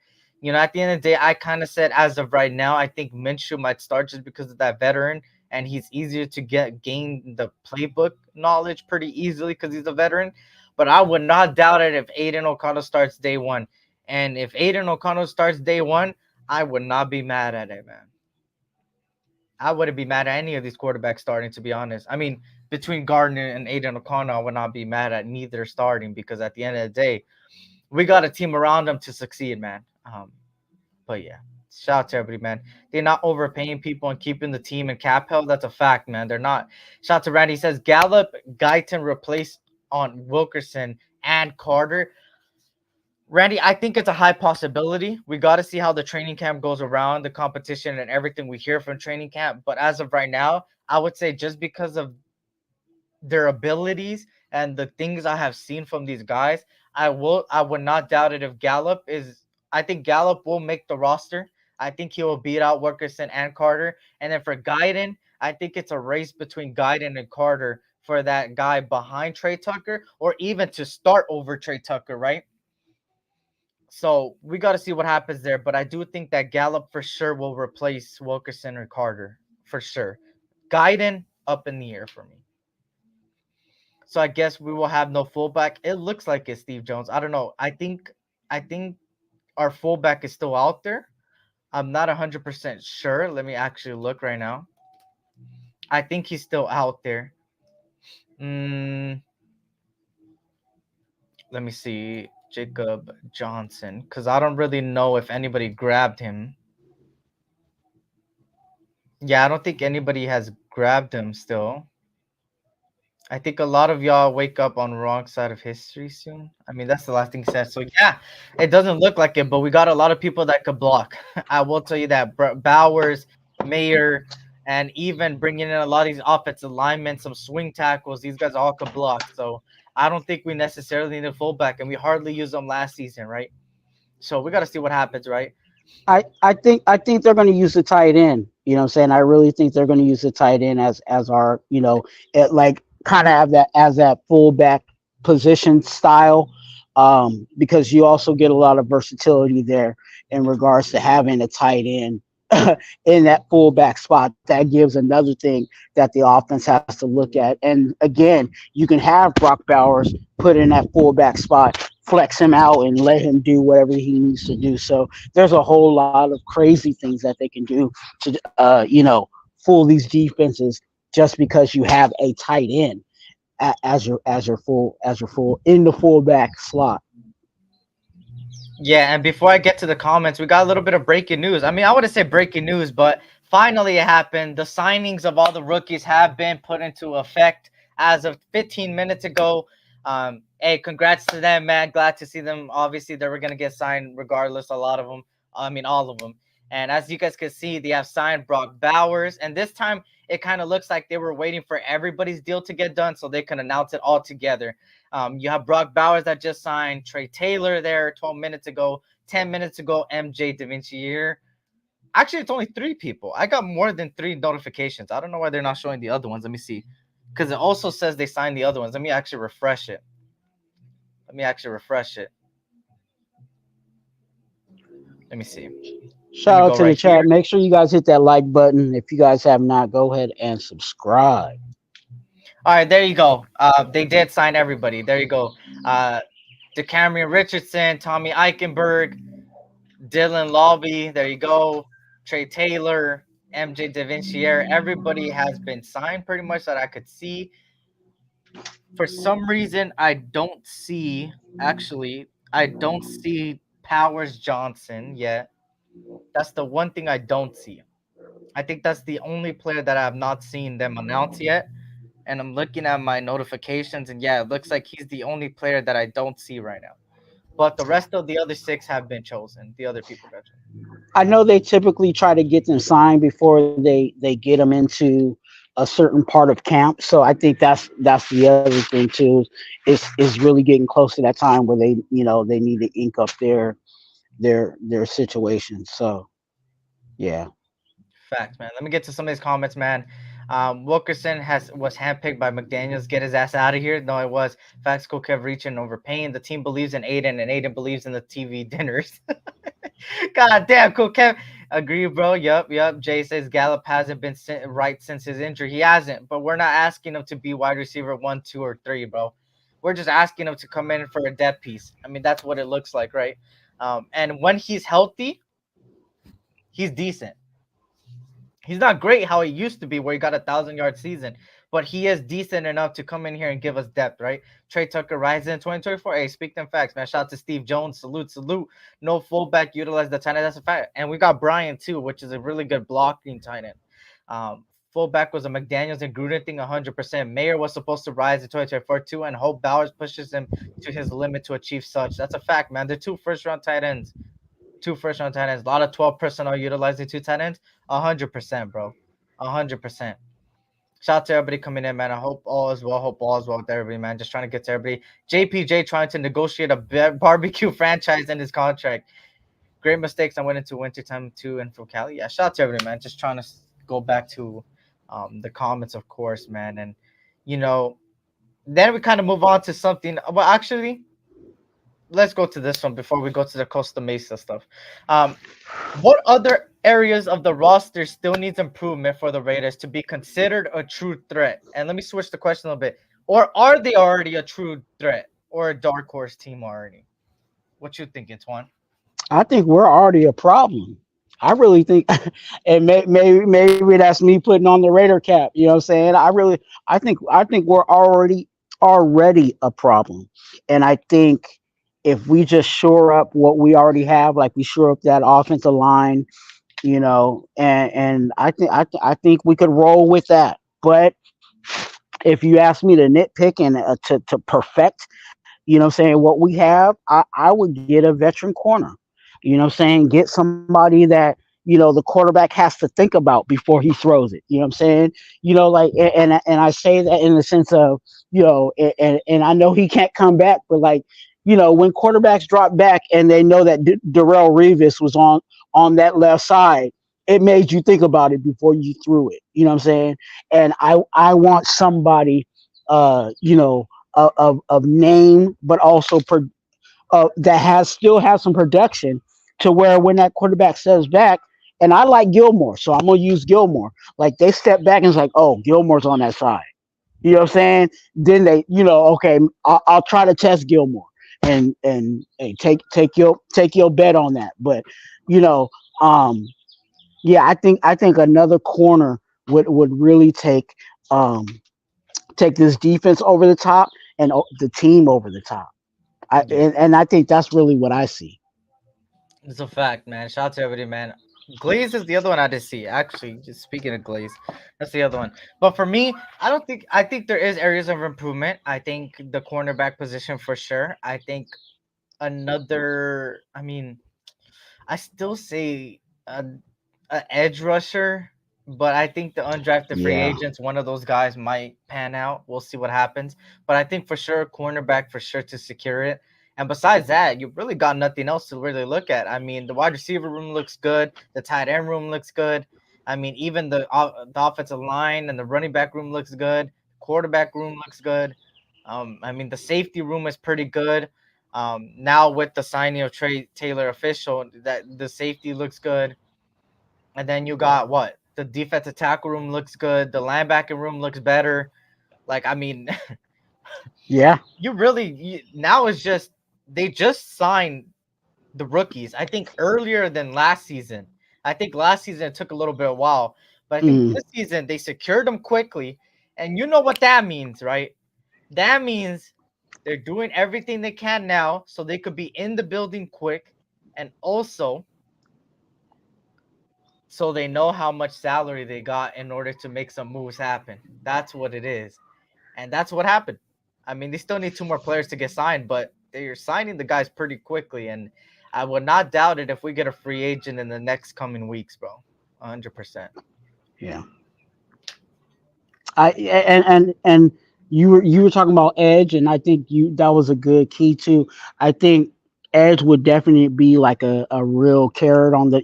at the end of the day, I kind of said as of right now, I think Minshew might start just because of that veteran and he's easier to gain the playbook knowledge pretty easily because he's a veteran. But I would not doubt it if Aiden O'Connell starts day one. And if Aiden O'Connell starts day one, I would not be mad at it, man. I wouldn't be mad at any of these quarterbacks starting, to be honest. I mean, between Gardner and Aiden O'Connell, I would not be mad at neither starting because at the end of the day, we got a team around them to succeed, man. But yeah, shout out to everybody, man. They're not overpaying people and keeping the team in cap held. That's a fact, man. They're not. Shout out to Randy. He says Gallup, Guyton replaced on Wilkerson and Carter. Randy, I think it's a high possibility. We got to see how the training camp goes around, the competition, and everything we hear from training camp. But as of right now, I would say just because of their abilities and the things I have seen from these guys, I would not doubt it if Gallup is. I think Gallup will make the roster. I think he will beat out Wilkerson and Carter. And then for Guyton, I think it's a race between Guyton and Carter for that guy behind Trey Tucker, or even to start over Trey Tucker, right? So we got to see what happens there. But I do think that Gallup for sure will replace Wilkerson or Carter for sure. Guyton up in the air for me. So I guess we will have no fullback. It looks like it's Steve Jones. I don't know. I think our fullback is still out there. I'm not 100% sure. Let me actually look right now. I think he's still out there. Let me see. Jacob Johnson, because I don't really know if anybody grabbed him. Yeah, I don't think anybody has grabbed him still. I think a lot of y'all wake up on the wrong side of history soon. I mean, that's the last thing said. So yeah, it doesn't look like it, but we got a lot of people that could block. I will tell you that. Bowers, Mayer, and even bringing in a lot of these offensive linemen, some swing tackles, these guys all could block. So I don't think we necessarily need a fullback, and we hardly used them last season, right? So we got to see what happens, right? I think they're going to use the tight end. You know what I'm saying? I really think they're going to use the tight end as our, like kind of have that as that fullback position style, because you also get a lot of versatility there in regards to having a tight end in that fullback spot. That gives another thing that the offense has to look at. And again, you can have Brock Bowers put in that fullback spot, flex him out, and let him do whatever he needs to do. So there's a whole lot of crazy things that they can do to, fool these defenses just because you have a tight end as your full in the fullback slot. Yeah, and before I get to the comments, we got a little bit of breaking news. I mean, I wouldn't say breaking news, but finally it happened. The signings of all the rookies have been put into effect as of 15 minutes ago. Hey, congrats to them, man. Glad to see them. Obviously, they were going to get signed regardless, a lot of them. I mean, all of them. And as you guys can see, they have signed Brock Bowers. And this time, it kind of looks like they were waiting for everybody's deal to get done so they can announce it all together. You have Brock Bowers that just signed Trey Taylor there 12 minutes ago. 10 minutes ago, MJ DaVinciere. Actually, it's only 3 people. I got more than 3 notifications. I don't know why they're not showing the other ones. Let me see. Because it also says they signed the other ones. Let me actually refresh it. Let me see. Shout out to the chat. Make sure you guys hit that like button. If you guys have not, go ahead and subscribe. All right, there you go. They did sign everybody. There you go. DeCamerion Richardson, Tommy Eichenberg, Dylan Lobby. There you go. Trey Taylor, MJ DaVinciere. Everybody has been signed pretty much that I could see. For some reason, I don't see Powers Johnson yet. That's the one thing I don't see. I think that's the only player that I have not seen them announce yet. And I'm looking at my notifications, and yeah, it looks like he's the only player that I don't see right now. But the rest of the other 6 have been chosen. The other people got chosen. I know they typically try to get them signed before they get them into a certain part of camp. So I think that's the other thing too, is really getting close to that time where they need to ink up their situation. So yeah. Fact, man. Let me get to some of these comments, man. Wilkerson was handpicked by McDaniels. Get his ass out of here. No, it was. Facts, Cool Kev reaching overpaying. The team believes in Aiden, and Aiden believes in the TV dinners. God damn, Cool Kev. Agree, bro. Yep. Jay says Gallup hasn't been right since his injury. He hasn't, but we're not asking him to be wide receiver 1, 2, or 3, bro. We're just asking him to come in for a depth piece. I mean, that's what it looks like, right? And when he's healthy, he's decent. He's not great how he used to be, where he got 1,000-yard season, but he is decent enough to come in here and give us depth, right? Trey Tucker rises in 2024. Hey, speak them facts, man. Shout out to Steve Jones. Salute. No fullback utilized the tight end. That's a fact. And we got Brian too, which is a really good blocking tight end. Fullback was a McDaniels and Gruden thing, 100%. Mayer was supposed to rise in 2024 too, and Hope Bowers pushes him to his limit to achieve such. That's a fact, man. They're 2 first-round tight ends. 2 first-round tight ends. A lot of 12 personnel utilizing 2 tight ends. 100%, bro. 100%. Shout out to everybody coming in, man. I hope all is well. Hope all is well with everybody, man. Just trying to get to everybody. JPJ trying to negotiate a barbecue franchise in his contract. Great mistakes. I went into wintertime too and from Cali. Yeah, shout out to everybody, man. Just trying to go back to the comments, of course, man. And, then we kind of move on to something. Well, actually, let's go to this one before we go to the Costa Mesa stuff. What other areas of the roster still needs improvement for the Raiders to be considered a true threat? And let me switch the question a little bit. Or are they already a true threat or a dark horse team already? What you thinking, Twuan? I think we're already a problem. I really think, and maybe that's me putting on the Raider cap. You know what I'm saying? I think we're already a problem, and I think if we just shore up what we already have, like we shore up that offensive line, and I think we could roll with that. But if you ask me to nitpick and to perfect, what I'm saying, what we have, I would get a veteran corner. You know what I'm saying? Get somebody that, the quarterback has to think about before he throws it. You know what I'm saying? And I say that in the sense of, and I know he can't come back, but when quarterbacks drop back and they know that Darrelle Revis was on that left side, it made you think about it before you threw it. You know what I'm saying? And I want somebody, of name, but also that still has some production to where when that quarterback steps back, and I like Gilmore, so I'm gonna use Gilmore. Like they step back and it's like, oh, Gilmore's on that side. You know what I'm saying? Then they, okay, I'll try to test Gilmore and hey, take your bet on that. But yeah, I think another corner would really take this defense over the top and the team over the top. And I think that's really what I see. It's a fact, man. Shout out to everybody, man. Glaze is the other one I did see. Actually, just speaking of Glaze, that's the other one. But for me, I think there is areas of improvement. I think the cornerback position for sure. I think I still say an edge rusher, but I think the undrafted free agents, one of those guys might pan out. We'll see what happens. But I think for sure, cornerback for sure to secure it. And besides that, you really got nothing else to really look at. I mean, the wide receiver room looks good. The tight end room looks good. I mean, even the offensive line and the running back room looks good. Quarterback room looks good. The safety room is pretty good. Now with the signing of Trey Taylor official, that the safety looks good. And then you got what? The defensive tackle room looks good. The linebacker room looks better. Yeah. Now it's just they just signed the rookies. I think earlier than last season. I think last season it took a little bit of a while, but I think this season they secured them quickly. And you know what that means, right? That means they're doing everything they can now so they could be in the building quick, and also so they know how much salary they got in order to make some moves happen. That's what it is. And that's what happened. I mean, they still need 2 more players to get signed, but they're signing the guys pretty quickly. And I would not doubt it if we get a free agent in the next coming weeks, bro. 100%. Yeah. And you were talking about edge, and I think that was a good key too. I think edge would definitely be like a real carrot on the,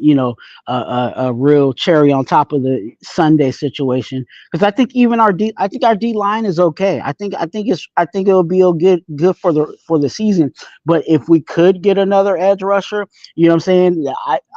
a real cherry on top of the Sunday situation. Because I think even I think our D line is okay. I think it'll be a good for the season. But if we could get another edge rusher, you know what I'm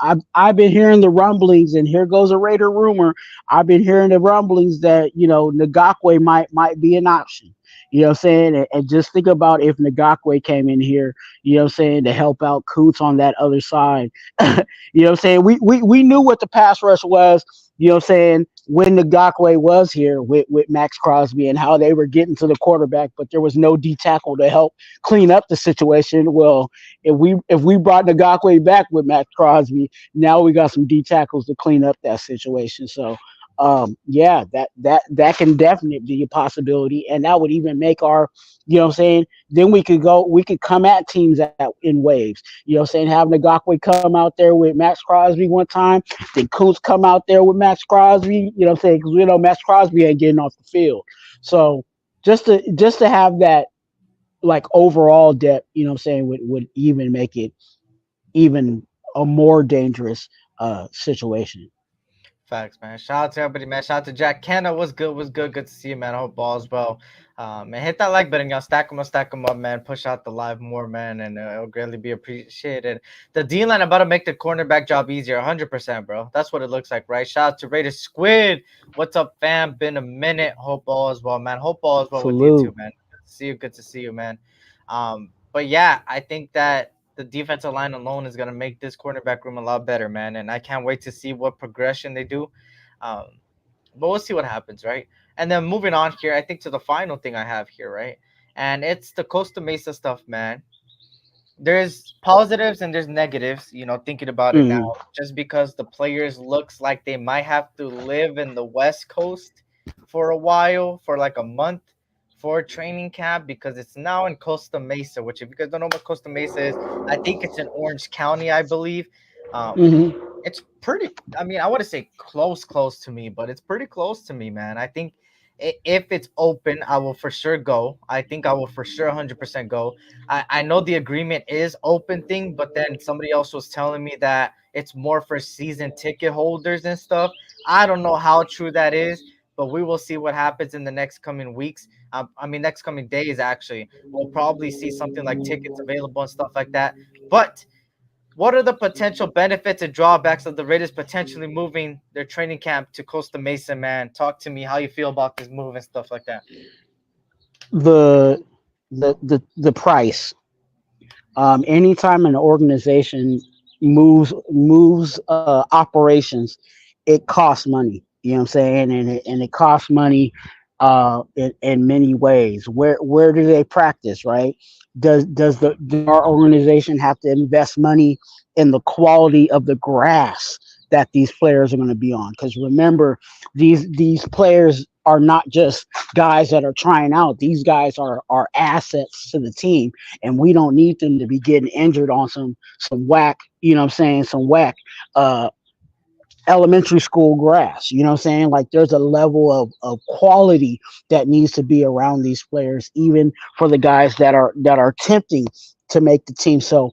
saying? I've been hearing the rumblings, and here goes a Raider rumor. I've been hearing the rumblings that Ngakwe might be an option. You know what I'm saying? And just think about if Ngakwe came in here, you know what I'm saying, to help out Coots on that other side. You know what I'm saying? We knew what the pass rush was, you know what I'm saying, when Ngakwe was here with Max Crosby and how they were getting to the quarterback, but there was no D tackle to help clean up the situation. Well, if we brought Ngakwe back with Max Crosby, now we got some D tackles to clean up that situation. So yeah, that can definitely be a possibility, and that would even make our, you know what I'm saying, then we could come at teams in waves, you know what I'm saying, have Ngakwe come out there with Max Crosby one time, then Kuntz come out there with Max Crosby, you know what I'm saying, because Max Crosby ain't getting off the field. So just to have that like overall depth, you know what I'm saying, would even make it even a more dangerous situation. Facts, man. Shout out to everybody, man. Shout out to Jack Kenna. What's good? Good to see you, man. I hope all's well. Man, hit that like button, y'all. Stack them up, man. Push out the live more, man, and it'll greatly be appreciated. The D line about to make the cornerback job easier, 100%, bro. That's what it looks like, right? Shout out to Raider Squid. What's up, fam? Been a minute. Hope all is well, man. Hope all is well with you too, man. Good to see you, man. But yeah, I think that the defensive line alone is going to make this cornerback room a lot better, man. And I can't wait to see what progression they do. But we'll see what happens, right? And then moving on here, I think to the final thing I have here, right? And it's the Costa Mesa stuff, man. There's positives and there's negatives, thinking about it now. Just because the players looks like they might have to live in the West Coast for a while, for like a month, for training camp, because it's now in Costa Mesa, which if you guys don't know what Costa Mesa is, I think it's in Orange County, I believe. It's pretty, I want to say close to me, but it's pretty close to me, man. I think if it's open, I will for sure go. I think I will for sure 100% go. I know the agreement is open thing, but then somebody else was telling me that it's more for season ticket holders and stuff. I don't know how true that is, but we will see what happens in the next coming weeks. Next coming days, actually. We'll probably see something like tickets available and stuff like that. But what are the potential benefits and drawbacks of the Raiders potentially moving their training camp to Costa Mesa, man? Talk to me how you feel about this move and stuff like that. The price. Anytime an organization moves operations, it costs money. You know what I'm saying? And it costs money in many ways. Where do they practice, right? Does our organization have to invest money in the quality of the grass that these players are going to be on? Because remember, these players are not just guys that are trying out. These guys are assets to the team, and we don't need them to be getting injured on some whack, you know what I'm saying, some whack elementary school grass. You know what I'm saying? Like, there's a level of quality that needs to be around these players, even for the guys that are attempting to make the team. So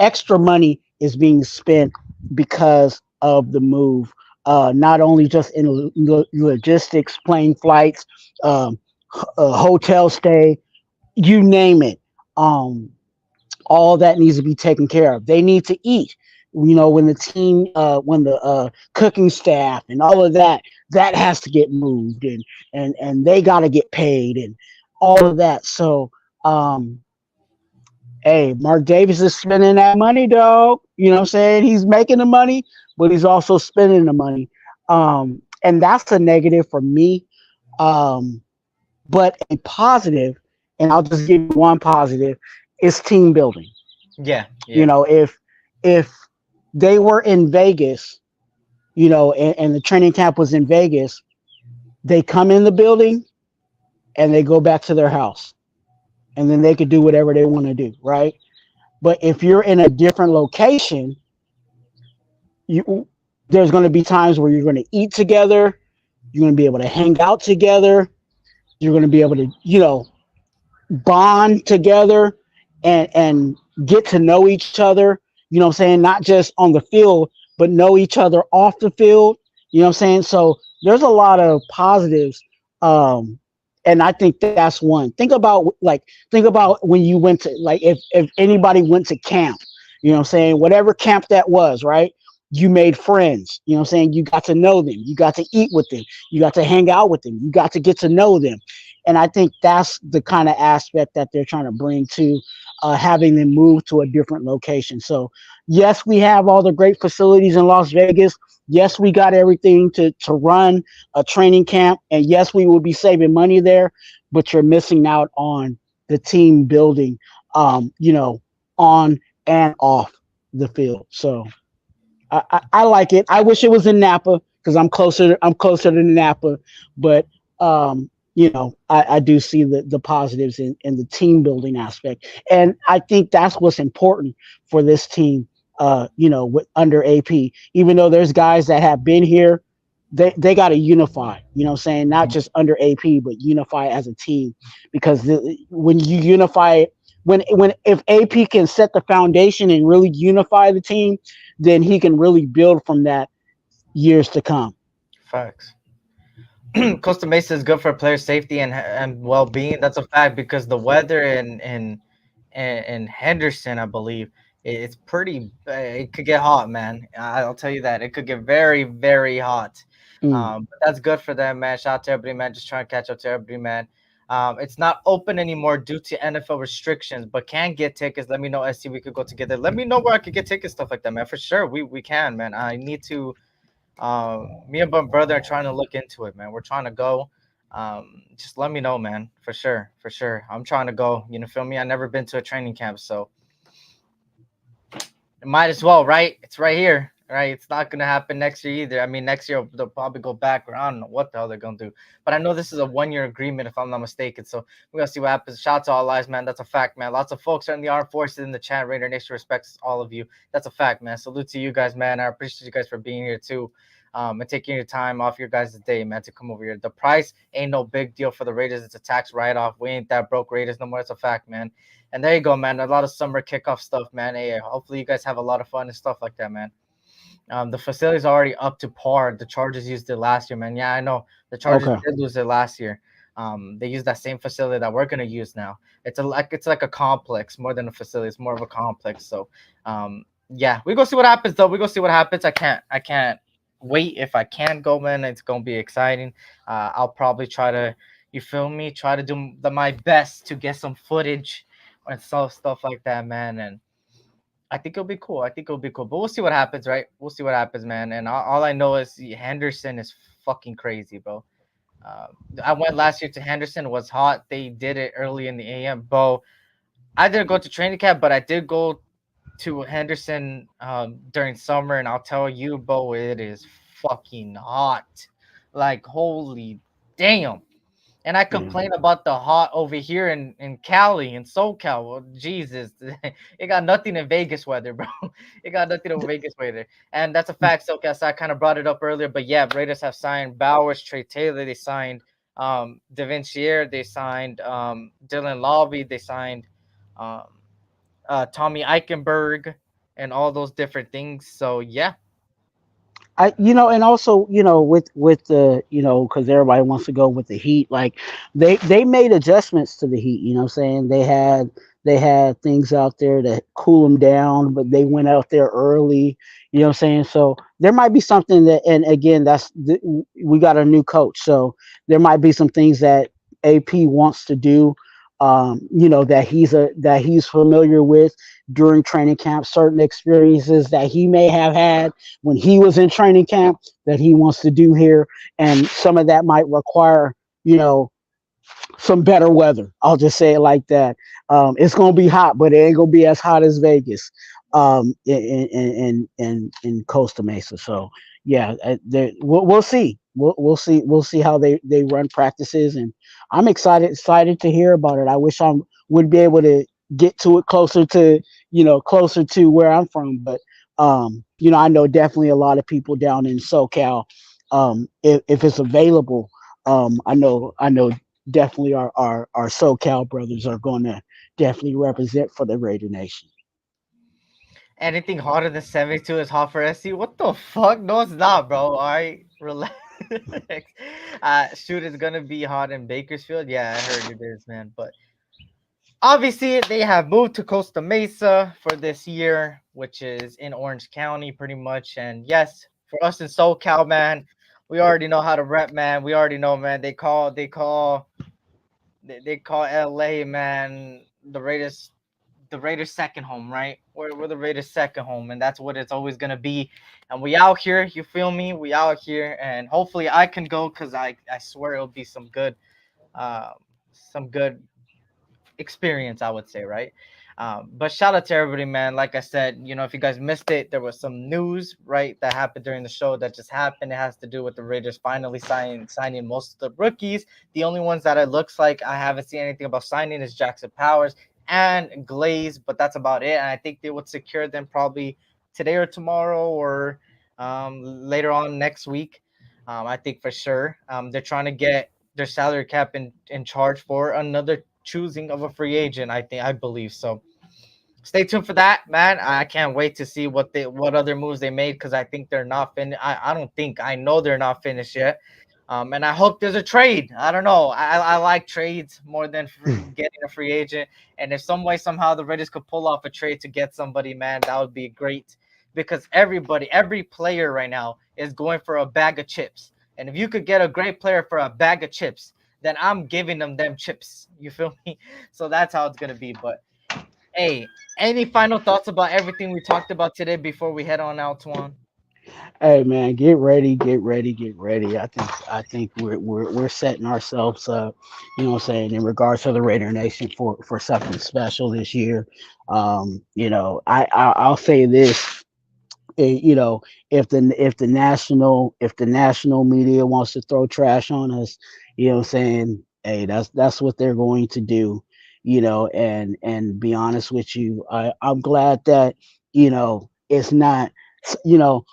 extra money is being spent because of the move. Not only just in logistics, plane flights, hotel stay, you name it. All that needs to be taken care of. They need to eat. When the team, when the cooking staff and all of that has to get moved, and they got to get paid and all of that. So, hey, Mark Davis is spending that money, dog. You know what I'm saying? He's making the money, but he's also spending the money. And that's a negative for me. But a positive, and I'll just give you one positive, is team building. Yeah. If they were in Vegas, and the training camp was in Vegas, they come in the building and they go back to their house, and then they could do whatever they want to do, right? But if you're in a different location, there's going to be times where you're going to eat together, you're going to be able to hang out together, you're going to be able to, bond together, and get to know each other, you know what I'm saying? Not just on the field, but know each other off the field. You know what I'm saying? So there's a lot of positives. Um, and I think that's one. Think about when you went to like if anybody went to camp, you know what I'm saying? Whatever camp that was, right? You made friends, you know what I'm saying? You got to know them, you got to eat with them, you got to hang out with them, you got to get to know them. And I think that's the kind of aspect that they're trying to bring to having them move to a different location. So, yes, we have all the great facilities in Las Vegas. Yes, we got everything to run a training camp. And yes, we will be saving money there, but you're missing out on the team building, you know, on and off the field. So I like it. I wish it was in Napa because I'm closer to Napa, but you know, I do see the positives in the team building aspect. And I think that's what's important for this team, you know, with under AP. Even though there's guys that have been here, they got to unify, you know what I'm saying? Not just under AP, but unify as a team. Because when you unify, when if AP can set the foundation and really unify the team, then he can really build from that years to come. Facts. Costa Mesa is good for player safety and well being. That's a fact because the weather in Henderson, I believe, it's pretty. It could get hot, man. I'll tell you that it could get very very hot. Mm. But that's good for them, man. Shout out to everybody, man. Just trying to catch up to everybody, man. It's not open anymore due to NFL restrictions, but can get tickets. Let me know, SC. We could go together. Let me know where I could get tickets, stuff like that, man. For sure, we can, man. I need to. Me and my brother are trying to look into it, man. We're trying to go. Just let me know, man. For sure, for sure. I'm trying to go. You know, feel me? I never been to a training camp, so it might as well, right? It's right here, right? It's not gonna happen next year either. I mean, next year they'll probably go back, or I don't know what the hell they're gonna do. But I know this is a 1 year agreement, if I'm not mistaken. So we're gonna see what happens. Shout out to all lives, man. That's a fact, man. Lots of folks are in the armed forces in the chat. Raider Nation respects all of you. That's a fact, man. Salute to you guys, man. I appreciate you guys for being here too. And taking your time off your guys' day, man, to come over here. The price ain't no big deal for the Raiders. It's a tax write-off. We ain't that broke Raiders no more. It's a fact, man. And there you go, man. A lot of summer kickoff stuff, man. Hey, hopefully you guys have a lot of fun and stuff like that, man. The facility's already up to par. The Chargers used it last year, man. Yeah, I know. The Chargers Okay. did lose it last year. They used that same facility that we're gonna use now. It's like a complex more than a facility. It's more of a complex. So, yeah, we go see what happens though. We go see what happens. I can't wait. If I can go, man, it's gonna be exciting. I'll probably try to, you feel me, try to do my best to get some footage and stuff like that, man. And I think it'll be cool. But we'll see what happens, right? We'll see what happens, man. And all I know is Henderson is fucking crazy, bro. uh, I went last year to Henderson. It was hot. They did it early in the AM, bro. I didn't go to training camp, but I did go to Henderson during summer, and I'll tell you, bro, it is fucking hot. Like, holy damn. And I Yeah. complain about the hot over here in Cali, in SoCal. Well, Jesus, it got nothing in Vegas weather, bro. It got nothing in Vegas weather. And that's a fact, SoCal. So I kind of brought it up earlier. But yeah, Raiders have signed Bowers, Trey Taylor. They signed Devincier. They signed Dylan Lobby. They signed um, Tommy Eichenberg and all those different things. So yeah. You know, and also, you know, with the, you know, because everybody wants to go with the Heat, like they made adjustments to the Heat. You know what I'm saying? They had things out there to cool them down, but they went out there early. You know what I'm saying? So there might be something that, and again, we got a new coach, so there might be some things that AP wants to do. You know, that he's familiar with during training camp, certain experiences that he may have had when he was in training camp that he wants to do here. And some of that might require, you know, some better weather. I'll just say it like that. It's going to be hot, but it ain't going to be as hot as Vegas in Costa Mesa. So, yeah, we'll see. We'll see. We'll see how they run practices. And I'm excited to hear about it. I wish I would be able to get to it closer to where I'm from. But you know, I know definitely a lot of people down in SoCal. If it's available, I know definitely our SoCal brothers are going to definitely represent for the Raider Nation. Anything hotter than 72 is hot for SC. What the fuck? No, it's not, bro. All right, relax. Shoot, it's gonna be hot in Bakersfield. Yeah, I heard it is, man. But obviously, they have moved to Costa Mesa for this year, which is in Orange County, pretty much. And yes, for us in SoCal, man, we already know how to rep, man. We already know, man. They call LA, man, the Raiders' second home, right? We're the Raiders' second home, and that's what it's always gonna be. And we out here, you feel me? We out here, and hopefully I can go because I swear it'll be uh, some good experience, I would say, right? But shout out to everybody, man. Like I said, if you guys missed it, there was some news, right, that happened during the show that just happened. It has to do with the Raiders finally signing most of the rookies. The only ones that it looks like I haven't seen anything about signing is Jackson Powers and Glaze, but that's about it. And I think they would secure them probably today or tomorrow or later on next week. I think for sure. They're trying to get their salary cap in charge for another choosing of a free agent. I believe so. Stay tuned for that, man. I can't wait to see what other moves they made because I think they're not finished. I don't think I know they're not finished yet. And I hope there's a trade. I don't know. I like trades more than getting a free agent. And if some way somehow the Raiders could pull off a trade to get somebody, man, that would be great. Because every player right now is going for a bag of chips. And if you could get a great player for a bag of chips, then I'm giving them chips. You feel me? So that's how it's gonna be. But hey, any final thoughts about everything we talked about today before we head on out, Twan? Hey man, get ready, get ready, get ready. I think we're setting ourselves up, what I'm saying, in regards to the Raider Nation for something special this year. I'll say this, if the national media wants to throw trash on us, what I'm saying, hey, that's what they're going to do, and be honest with you, I'm glad that, it's not,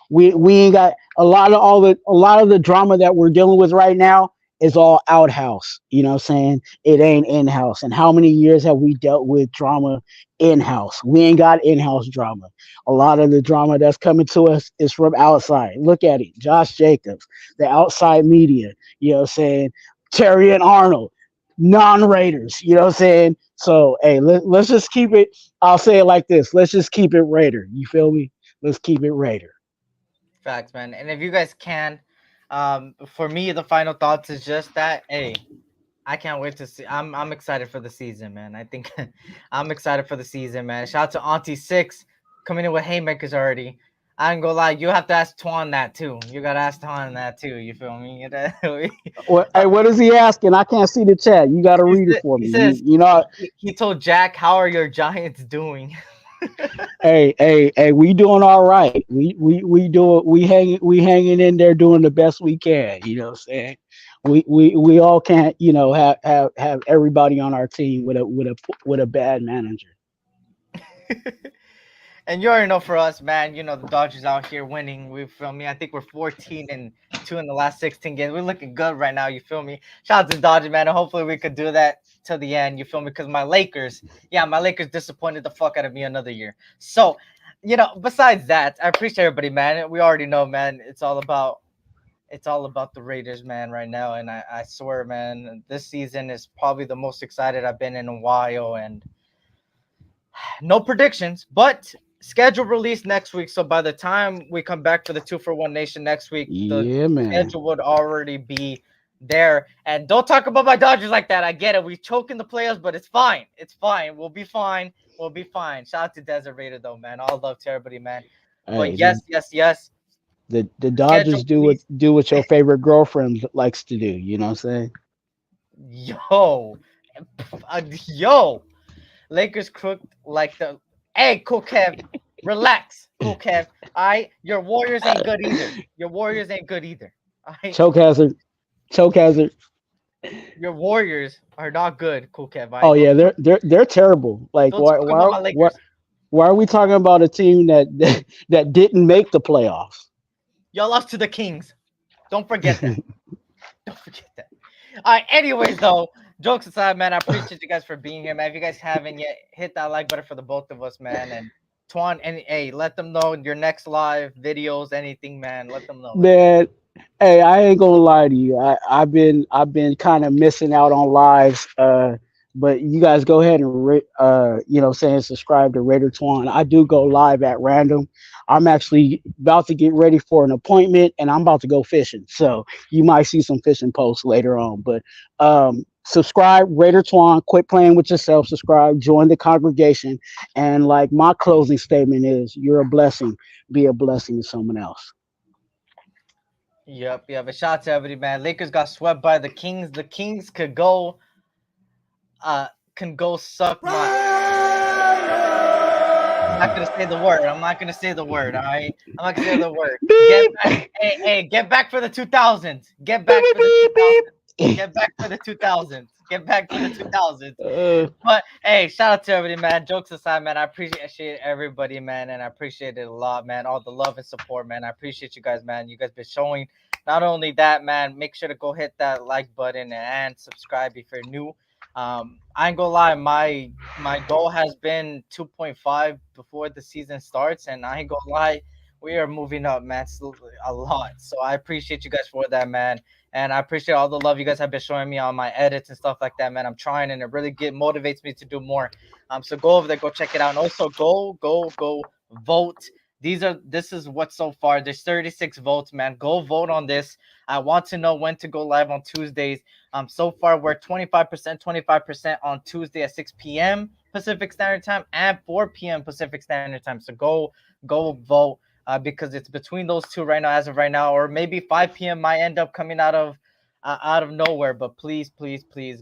we ain't got a lot of the drama that we're dealing with right now is all outhouse. What I'm saying? It ain't in-house. And how many years have we dealt with drama in-house? We ain't got in-house drama. A lot of the drama that's coming to us is from outside. Look at it. Josh Jacobs, the outside media, what I'm saying? Terry and Arnold, non-Raiders, what I'm saying? So, hey, let's just keep it. I'll say it like this. Let's just keep it Raider. You feel me? Let's keep it Raider. Facts, man. And if you guys can, for me, the final thoughts is just that. Hey, I can't wait to see. I'm excited for the season, man. I think I'm excited for the season, man. Shout out to Auntie Six coming in with haymakers already. I ain't gonna lie, you have to ask Twan that too. You gotta ask Twan that too. You feel me? Hey, what is he asking? I can't see the chat. You got to read it for He me. says You know, he told Jack, "How are your Giants doing?" hey, we doing all right. We hanging in there doing the best we can. You know what I'm saying? We all can't, have everybody on our team with a bad manager. And you already know for us, man, the Dodgers out here winning. We feel me. I think we're 14-2 in the last 16 games. We're looking good right now. You feel me? Shout out to the Dodgers, man. And hopefully we could do that till the end. You feel me? Because my Lakers disappointed the fuck out of me another year. So, besides that, I appreciate everybody, man. We already know, man. It's all about the Raiders, man, right now. And I swear, man, this season is probably the most excited I've been in a while. And no predictions, but schedule release next week. So by the time we come back for the 2-for-1 Nation next week, the Yeah, man. schedule would already be there. And don't talk about my Dodgers like that. I get it. We choke in the playoffs, but it's fine. It's fine. We'll be fine. We'll be fine. Shout out to Desert Raider, though, man. All love to everybody, man. But Hey, yes. the Schedule Dodgers release. do what your favorite girlfriend likes to do. You know what I'm saying? Yo. Lakers cooked like the. Hey, Cool Kev, relax, Cool Kev. Your Warriors ain't good either. All right, Choke hazard. your Warriors are not good, Cool Kev. Oh yeah, they're terrible. Like Don't talk about my Lakers. why are we talking about a team that didn't make the playoffs? Y'all lost to the Kings. Don't forget that. All right. Anyways, though, jokes aside, man, I appreciate you guys for being here, man. If you guys haven't yet, hit that like button for the both of us, man. And Twuan, and hey, let them know your next live videos, anything, man. Let them know. Man, hey, I ain't gonna lie to you. I've been kind of missing out on lives. But you guys go ahead and saying subscribe to Raider Twuan. I do go live at random. I'm actually about to get ready for an appointment, and I'm about to go fishing. So you might see some fishing posts later on. But subscribe, Raider Twuan. Quit playing with yourself. Subscribe. Join the congregation. And like my closing statement is, you're a blessing. Be a blessing to someone else. Yep. But shout out to everybody, man. Lakers got swept by the Kings. The Kings can go suck my. I'm not gonna say the word. I'm not gonna say the word. All right. I'm not gonna say the word. Get back. Hey, get back for the 2000s. Get back for the 2000s. Get back for the 2000s. Get back for the 2000s. But hey, shout out to everybody, man. Jokes aside, man, I appreciate everybody, man, and I appreciate it a lot, man. All the love and support, man. I appreciate you guys, man. You guys been showing. Not only that, man, make sure to go hit that like button and subscribe if you're new. I ain't gonna lie, my goal has been 2.5 before the season starts, and I ain't gonna lie, we are moving up, man, a lot. So I appreciate you guys for that, man, and I appreciate all the love you guys have been showing me on my edits and stuff like that, man. I'm trying, and it really motivates me to do more. So go over there, go check it out, and also go vote. This is what so far. There's 36 votes, man. Go vote on this. I want to know when to go live on Tuesdays. So far we're 25% on Tuesday at 6 p.m. Pacific Standard Time and 4 p.m. Pacific Standard Time. So go vote because it's between those two right now, as of right now, or maybe 5 p.m. might end up coming out of nowhere. But please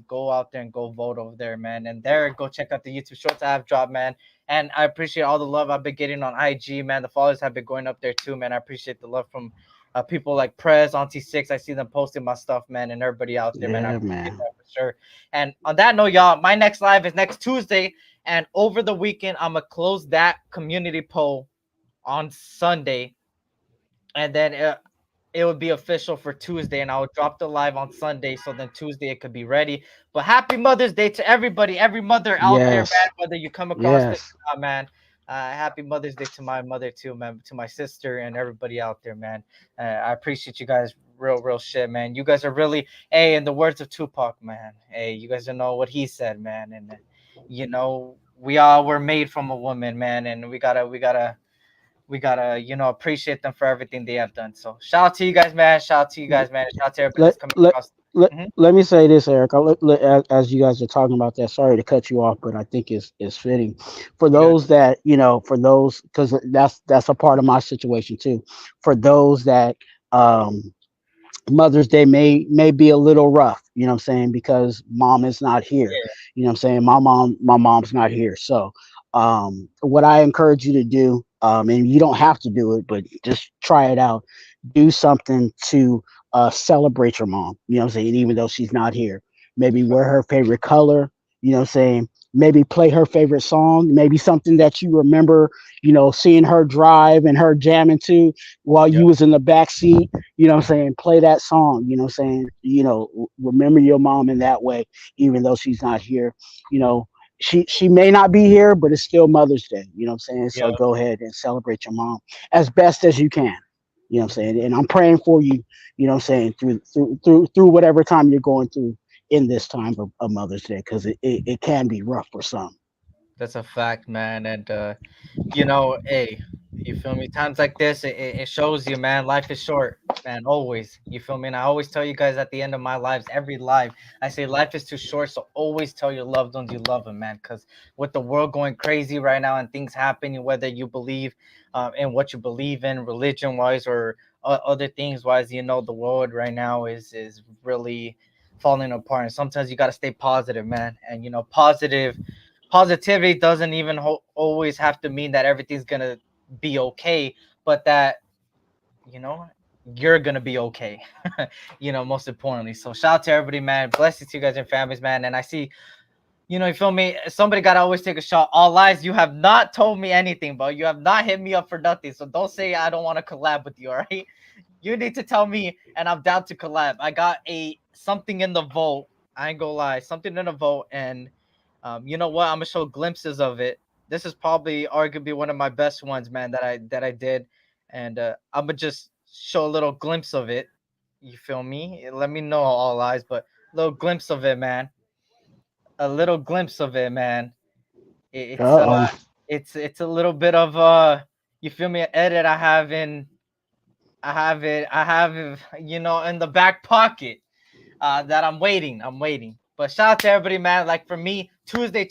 go out there and go vote over there, man. And there, go check out the YouTube shorts I have dropped, man. And I appreciate all the love I've been getting on IG, man. The followers have been going up there too, man. I appreciate the love from people like Prez, Auntie Six. I see them posting my stuff, man, and everybody out there, man. I appreciate that for sure. And on that note, y'all, my next live is next Tuesday. And over the weekend, I'm going to close that community poll on Sunday. And then it would be official for Tuesday, and I would drop the live on Sunday, so then Tuesday it could be ready. But happy Mother's Day to everybody, every mother out there, man, whether you come across this or not, man. Happy Mother's Day to my mother too, man, to my sister and everybody out there, man. I appreciate you guys, real shit, man. You guys are really, hey, in the words of Tupac, man, hey, you guys don't know what he said, man, and we all were made from a woman, man, and we gotta appreciate them for everything they have done. So shout out to you guys, man. Shout out to everybody that's coming across. Let me say this, Eric. As you guys are talking about that, sorry to cut you off, but I think it's fitting for those that because that's a part of my situation too. For those that Mother's Day may be a little rough, you know what I'm saying, because mom is not here. You know what I'm saying? My mom's not here. So what I encourage you to do, and you don't have to do it, but just try it out. Do something to celebrate your mom, you know what I'm saying, even though she's not here. Maybe wear her favorite color, you know what I'm saying, maybe play her favorite song, maybe something that you remember, seeing her drive and her jamming to while you was in the back seat, you know what I'm saying, play that song, you know what I'm saying, remember your mom in that way, even though she's not here. She may not be here, but it's still Mother's Day, you know what I'm saying? So go ahead and celebrate your mom as best as you can. You know what I'm saying? And I'm praying for you, you know what I'm saying, through whatever time you're going through in this time of Mother's Day, because it can be rough for some. That's a fact, man. And hey, you feel me? Times like this, it shows you, man, life is short, man. Always. You feel me? And I always tell you guys at the end of my lives, every live, I say life is too short. So always tell your loved ones you love them, man. Because with the world going crazy right now and things happening, whether you believe in what you believe in, religion wise or other things wise, the world right now is really falling apart. And sometimes you got to stay positive, man. And positivity doesn't even always have to mean that everything's gonna be okay, but that you're gonna be okay. Most importantly. So shout out to everybody, man. Blessings to you guys and families, man. And I see, you feel me, somebody gotta always take a shot. All lies, you have not told me anything, bro. You have not hit me up for nothing, so don't say I don't want to collab with you. All right, you need to tell me, and I'm down to collab. I got something in the vote. I ain't gonna lie, something in the vote, and you know what? I'm gonna show glimpses of it this is probably arguably one of my best ones, man, that I did, and I'm gonna just show a little glimpse of it. You feel me? Let me know all eyes, but little glimpse of it, man. A little glimpse of it, man. It's it's a little bit of you feel me? An edit I have it, in the back pocket. That I'm waiting. But shout out to everybody, man. Like for me, Tuesday.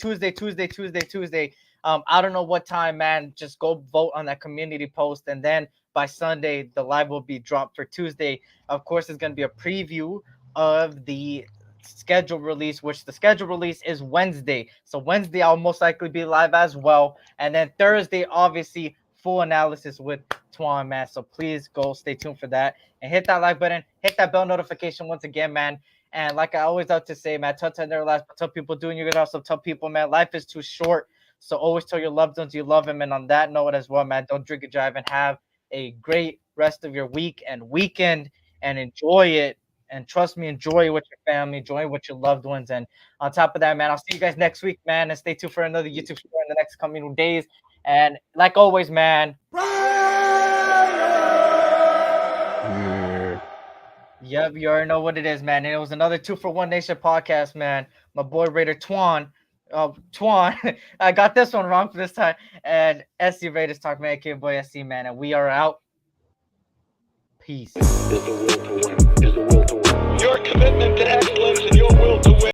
I don't know what time, man. Just go vote on that community post, and then by Sunday, the live will be dropped for Tuesday. Of course, it's gonna be a preview of the schedule release, which the schedule release is Wednesday. So Wednesday, I'll most likely be live as well, and then Thursday, obviously, full analysis with Twuan, man. So please go stay tuned for that and hit that like button, hit that bell notification once again, man. And like I always like to say, man, tell their lives, tell people doing your good. Also tell people, man, life is too short. So always tell your loved ones you love them. And on that note as well, man, don't drink and drive, and have a great rest of your week and weekend, and enjoy it. And trust me, enjoy it with your family, enjoy it with your loved ones. And on top of that, man, I'll see you guys next week, man. And stay tuned for another YouTube show in the next coming days. And like always, man. Yep, you already know what it is, man. And it was another 2-for-1 Nation podcast, man. My boy Raider Twuan. Twuan. I got this one wrong for this time. And SC Raiders Talk, man. Kid boy SC, man. And we are out. Peace. Is the will to win. Is the will to win. Your commitment to excellence and your will to win.